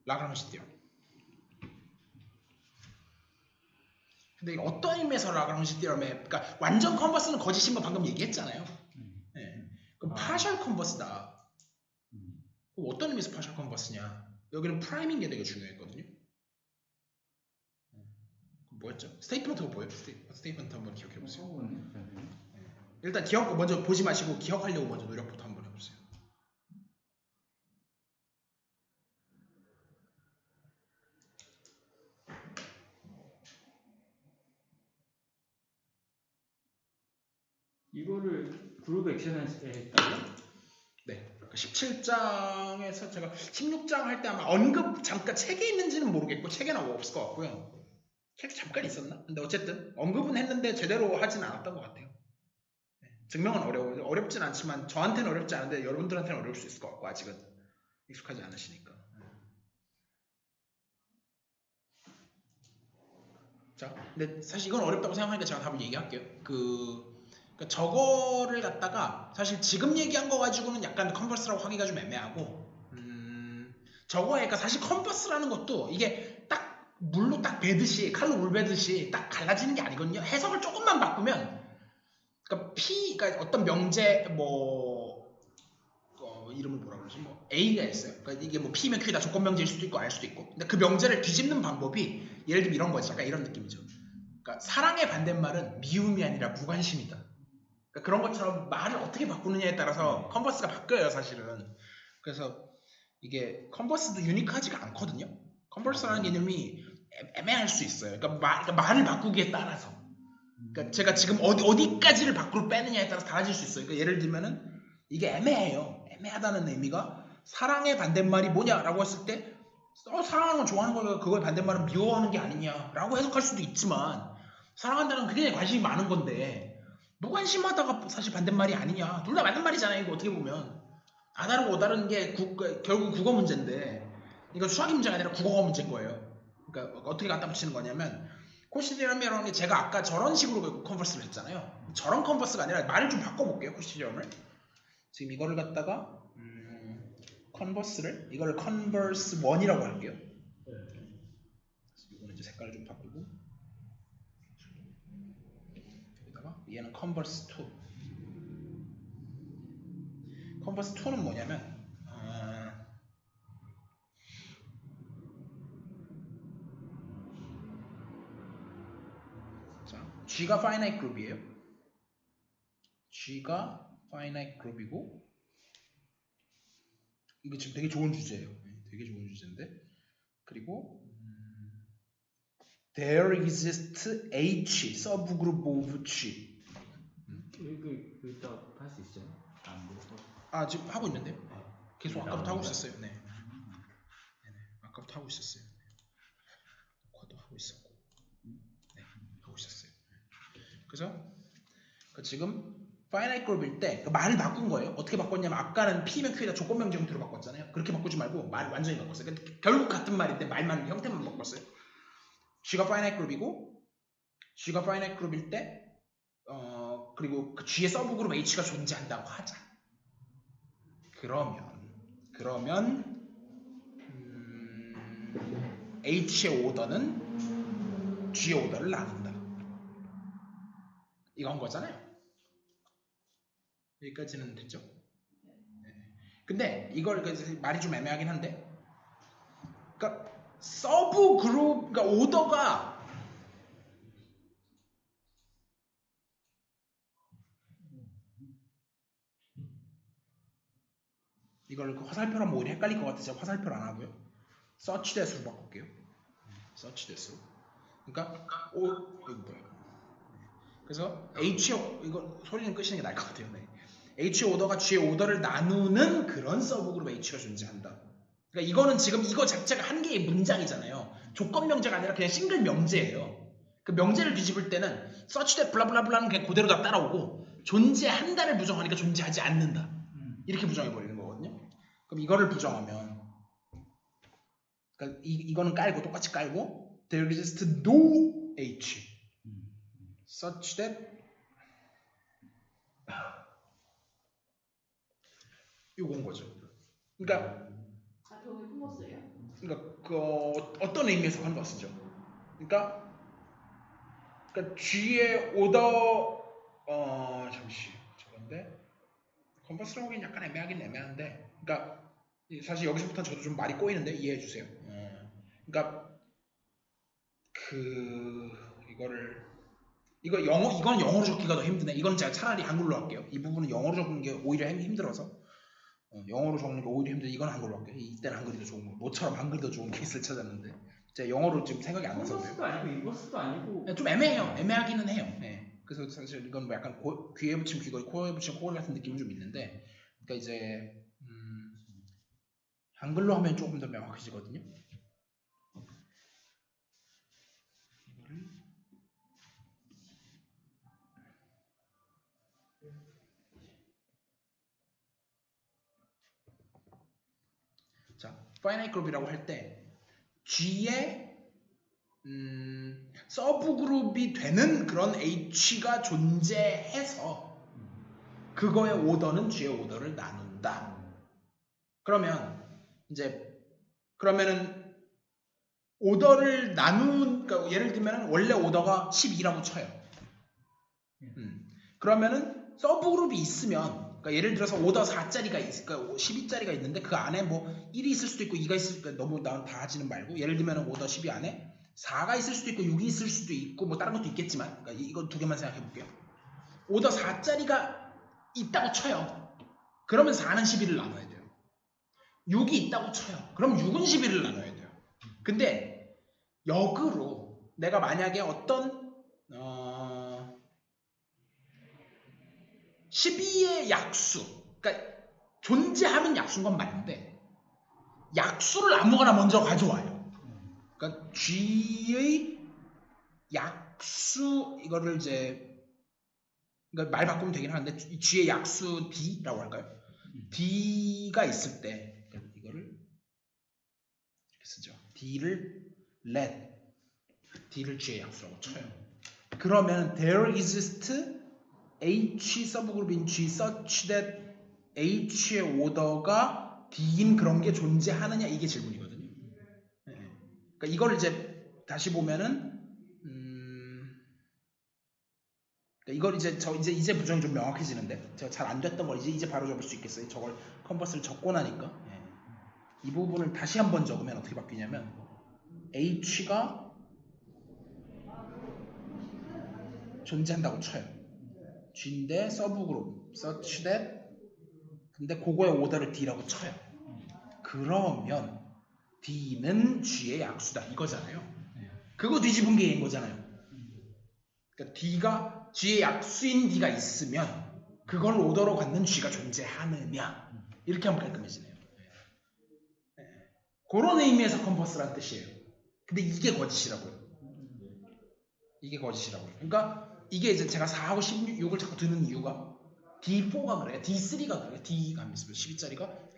라그랑지 티럼. 근데 이게 어떤 의미에서 라그랑지 티럼에 그러니까 완전 컨버스는 거짓인 거 방금 얘기했잖아요. 네. 그럼 partial converse다. 그럼 어떤 의미에서 partial converse냐? 여기는 프라이밍 게 되게 중요했거든요. 뭐였죠? 스테이트먼트가 뭐예요? 스테이트먼트 한번 기억해 보세요. 일단 기억 먼저 보지 마시고 기억하려고 먼저 노력부터 한번 해보세요. 이거를 그룹 액션에 했다고요? 네. 17장에서 제가 16장 할 때 아마 언급 잠깐 책에 있는지는 모르겠고 책에는 없을 것 같고요. 책에 잠깐 있었나? 근데 어쨌든 언급은 했는데 제대로 하진 않았던 것 같아요. 네. 증명은 어렵진 않지만 저한테는 어렵지 않은데 여러분들한테는 어려울 수 있을 것 같고 아직은 익숙하지 않으시니까. 자, 근데 사실 이건 어렵다고 생각하니까 제가 답을 얘기할게요. 그러니까 저거를 갖다가 사실 지금 얘기한 거 가지고는 약간 컨버스라고 하기가 좀 애매하고 저거에 그러니까 사실 컨버스라는 것도 이게 딱 물로 딱 베듯이 칼로 물 베듯이 딱 갈라지는 게 아니거든요. 해석을 조금만 바꾸면 그러니까 그러니까 어떤 명제 이름을 뭐라 그러지? 뭐 A가 있어요. 그러니까 이게 뭐 P면 Q다 조건 명제일 수도 있고 알 수도 있고. 근데 그 명제를 뒤집는 방법이 예를 들면 이런 거지. 약간 이런 느낌이죠. 그러니까 사랑의 반대말은 미움이 아니라 무관심이다. 그러니까 그런 것처럼 말을 어떻게 바꾸느냐에 따라서 컨버스가 바뀌어요, 사실은. 그래서 이게 컨버스도 유니크하지가 않거든요. 컨버스라는 개념이 애매할 수 있어요. 그러니까 말을 바꾸기에 따라서. 그러니까 제가 지금 어디까지를 밖으로 빼느냐에 따라서 달라질 수 있어요. 그러니까 예를 들면은 이게 애매해요. 애매하다는 의미가 사랑의 반대말이 뭐냐라고 했을 때 사랑하는 건 좋아하는 거니까 그거의 반대말은 미워하는 게 아니냐라고 해석할 수도 있지만 사랑한다는 건 굉장히 관심이 많은 건데 무관심하다가 사실 반대말이 아니냐. 둘 다 맞는 말이잖아요. 이거 어떻게 보면 아다르고 어다른 게 결국 국어 문제인데 이건 수학이 문제가 아니라 국어가 문제인 거예요. 그러니까 어떻게 갖다 붙이는 거냐면 코시디럼이라는 게 제가 아까 저런 식으로 컨버스를 했잖아요. 저런 컨버스가 아니라 말을 좀 바꿔볼게요. 코시디럼을 지금 이거를 갖다가 컨버스를 이거를 컨버스 1이라고 할게요. 이거는 이제 색깔을 좀 바꾸고 여기다가 얘는 컨버스 2. 컨버스 2는 뭐냐면 자, G가 finite group이에요. G가 finite group이고 이거 지금 되게 좋은 주제예요. 되게 좋은 주제인데 그리고 there exists H subgroup of G. 그거 할 수 있어요? 안 돼서. 아 지금 하고 있는데요. 계속 아까부터 하고 나옵니다. 있었어요. 네. 아까부터 하고 있었어요. 녹화도 하고 있었고, 네, 하고 있었어요. 그래서 지금 finite group일 때 말을 바꾼 거예요. 어떻게 바꿨냐면 아까는 P면 Q에다 조건 명제 형태로 바꿨잖아요. 그렇게 바꾸지 말고 말 완전히 바꿨어요. 그러니까 결국 같은 말인데 말만 형태만 바꿨어요. G가 finite group이고 G가 finite group일 때 그리고 그 G의 서브그룹 H가 존재한다고 하자. 그러면 H의 오더는 G의 오더를 나눈다. 이건 거잖아요. 여기까지는 됐죠? 네. 근데 이걸 말이 좀 애매하긴 한데, 그러니까 서브 그룹, 그러니까 오더가 이걸 화살표로 하면 오히려 헷갈릴 것 같아서 화살표를 안 하고요. 서치 대수로 바꿀게요. 서치 대수. 그러니까 이거 뭐야? 그래서 H의 이거 소리는 끄시는 게 나을 것 같아요. 네. H의 오더가 G의 오더를 나누는 그런 서브그룹 H가 존재한다. 그러니까 이거는 지금 이거 자체가 한 개의 문장이잖아요. 조건 명제가 아니라 그냥 싱글 명제예요. 그 명제를 뒤집을 때는 such that 블라블라블라는 그냥 그대로 다 따라오고 존재한다를 부정하니까 존재하지 않는다. 이렇게 부정해 버리는 거거든요. 그럼 이거를 부정하면 그러니까 이거는 깔고 똑같이 깔고 there exists no H such that 요건 거죠. 그러니까 저게 컨버스예요? 그러니까 그 어떤 의미에서 컨버스죠. 그러니까 G의 오더 잠시 저건데 컨버스라고 하긴 약간 애매하긴 애매한데 그러니까 사실 여기서부터 저도 좀 말이 꼬이는데 이해해 주세요. 그러니까 이건 영어로 적기가 더 힘드네. 이건 제가 차라리 한글로 할게요. 이 부분은 영어로 적는 게 오히려 힘들어서 영어로 적는 게 오히려 힘들어. 이건 한글로 할게요. 이때는 한글이 더 좋은 거. 모처럼 한글이 더 좋은 케이스를 찾았는데 제가 영어로 지금 생각이 안 나서 컨버스도 아니고 인버스도 아니고 좀 애매해요. 애매하기는 해요. 네. 그래서 사실 이건 뭐 약간 귀에 붙이면 귀걸이, 코에 붙이면 코걸이 같은 느낌이 좀 있는데, 그러니까 이제 한글로 하면 조금 더 명확해지거든요. 자, finite group이라고 할 때 G의 서브그룹이 되는 그런 H가 존재해서 그거의 오더는 G의 오더를 나눈다. 그러면은 오더를 그러니까 예를 들면 원래 오더가 12라고 쳐요. 그러면은 서브그룹이 있으면 그러니까 예를 들어서 오더 4짜리가 있을까 12짜리가 있는데 그 안에 뭐 1이 있을 수도 있고 2가 있을 수도 있고 너무 다 하지는 말고 예를 들면 오더 12 안에 4가 있을 수도 있고 6이 있을 수도 있고 뭐 다른 것도 있겠지만 그러니까 이거 두 개만 생각해 볼게요. 오더 4짜리가 있다고 쳐요. 그러면 4는 12를 나눠야 돼요. 6이 있다고 쳐요. 그럼 6은 12를 나눠야 돼요. 근데 역으로 내가 만약에 어떤 12의 약수, 그러니까 존재하는 약수인 건 맞는데 약수를 아무거나 먼저 가져와요. 그러니까 G의 약수 이거를 이제 그러니까 말 바꾸면 되긴 하는데 G의 약수 D라고 할까요? D가 있을 때 이거를 이렇게 쓰죠. D를 let D를 G의 약수라고 쳐요. 그러면 there exists H 서브그룹인 G such that H의 오더가 D인 그런 게 존재하느냐 이게 질문이거든요. 네. 그러니까 이걸 이제 다시 보면은 그러니까 이걸 이제 부정이 좀 명확해지는데 제가 잘 안 됐던 걸 이제 바로 적을 수 있겠어요. 저걸 컨버스를 적고 나니까 이 부분을 다시 한번 적으면 어떻게 바뀌냐면 H가 존재한다고 쳐요. G인데 서브그룹 such that 근데 그거의 오더를 D라고 쳐요. 그러면 D는 G의 약수다 이거잖아요. 그거 뒤집은 게 A인 거잖아요. 그러니까 D가 G의 약수인 D가 있으면 그걸 오더로 갖는 G가 존재하느냐 이렇게 하면 깔끔해지네요. 그런 의미에서 컨버스란 뜻이에요. 근데 이게 거짓이라고요. 이게 거짓이라고요. 그러니까 이게 이제 제가 4하고 16을 자꾸 드는 이유가 D4가 그래요. D3가 그래요. D가 있으면 12짜리가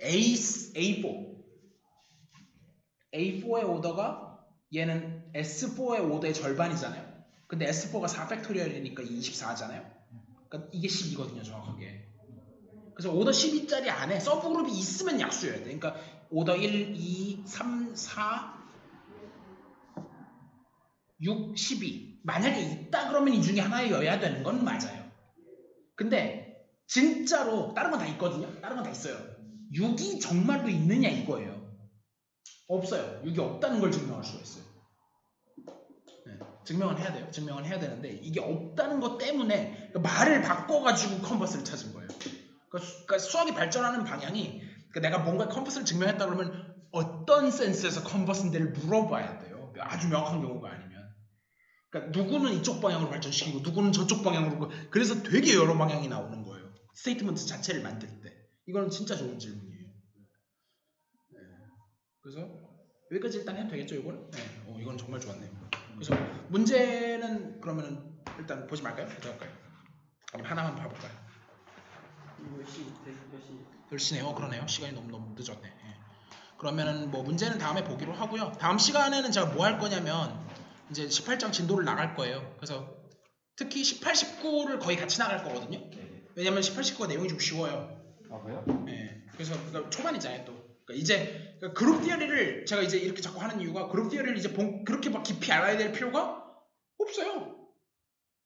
A4의 오더가 얘는 S4의 오더의 절반이잖아요. 근데 S4가 4팩토리얼이니까 24잖아요. 그러니까 이게 12거든요, 정확하게. 그래서 오더 12짜리 안에 서브그룹이 있으면 약수여야 돼. 그러니까 오더 1, 2, 3, 4, 6, 12 만약에 있다 그러면 이 중에 하나여야 되는 건 맞아요. 근데 진짜로 다른 건 다 있거든요. 다른 건 다 있어요. 6이 정말로 있느냐 이거예요. 없어요. 6이 없다는 걸 증명할 수가 있어요. 네, 증명은 해야 돼요. 증명은 해야 되는데 이게 없다는 것 때문에 말을 바꿔가지고 컨버스를 찾은 거예요. 그러니까 수학이 발전하는 방향이 그러니까 내가 뭔가 컨버스를 증명했다 그러면 어떤 센스에서 컨버스인지를 물어봐야 돼요. 아주 명확한 경우가 아니면. 그러니까 누구는 이쪽 방향으로 발전시키고 누구는 저쪽 방향으로 그래서 되게 여러 방향이 나오는 거예요. 스테이트먼트 자체를 만들 때. 이거는 진짜 좋은 질문이에요. 네. 그래서 여기까지 일단 해도 되겠죠, 이거는? 네. 이건 정말 좋았네요. 그래서 문제는 그러면은 일단 보지 말까요? 어떻게 할까요? 아니면 하나만 봐볼까요? 몇 시? 10시네요. 그러네요. 시간이 너무 늦었네. 예. 그러면은 뭐 문제는 다음에 보기로 하고요. 다음 시간에는 제가 뭐 할 거냐면 이제 18장 진도를 나갈 거예요. 그래서 특히 18, 19를 거의 같이 나갈 거거든요. 왜냐면 18, 19가 내용이 좀 쉬워요. 아 그래요? 예. 그래서 그러니까 초반이잖아요 또. 그러니까 이제 그룹 티어리를 제가 이제 이렇게 자꾸 하는 이유가 그룹 티어리를 이제 그렇게 막 깊이 알아야 될 필요가 없어요.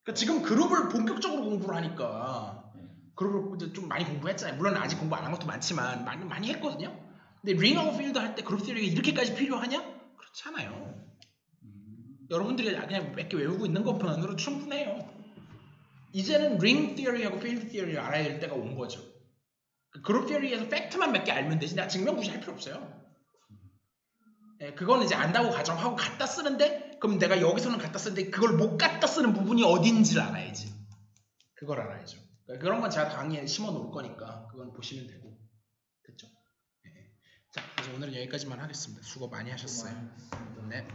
그러니까 지금 그룹을 본격적으로 공부를 하니까 그룹을 이제 좀 많이 공부했잖아요. 물론 아직 공부 안 한 것도 많지만 많이 했거든요. 근데 링 오브 필드 할 때 그룹 티어리가 이렇게까지 필요하냐? 그렇지 않아요. 여러분들이 그냥 몇 개 외우고 있는 것만으로 충분해요. 이제는 링 티어리하고 필드 티어리를 알아야 될 때가 온 거죠. 그룹 티어리에서 팩트만 몇 개 알면 되지 내가 증명 굳이 할 필요 없어요. 예, 그거는 이제 안다고 가정하고 갖다 쓰는데 그럼 내가 여기서는 갖다 쓰는데 그걸 못 갖다 쓰는 부분이 어딘지를 알아야지. 그걸 알아야죠. 그러니까 그런 건 제가 강의에 심어 놓을 거니까 그건 보시면 되고 됐죠? 예. 자, 그래서 오늘은 여기까지만 하겠습니다. 수고 많이 하셨어요. 네.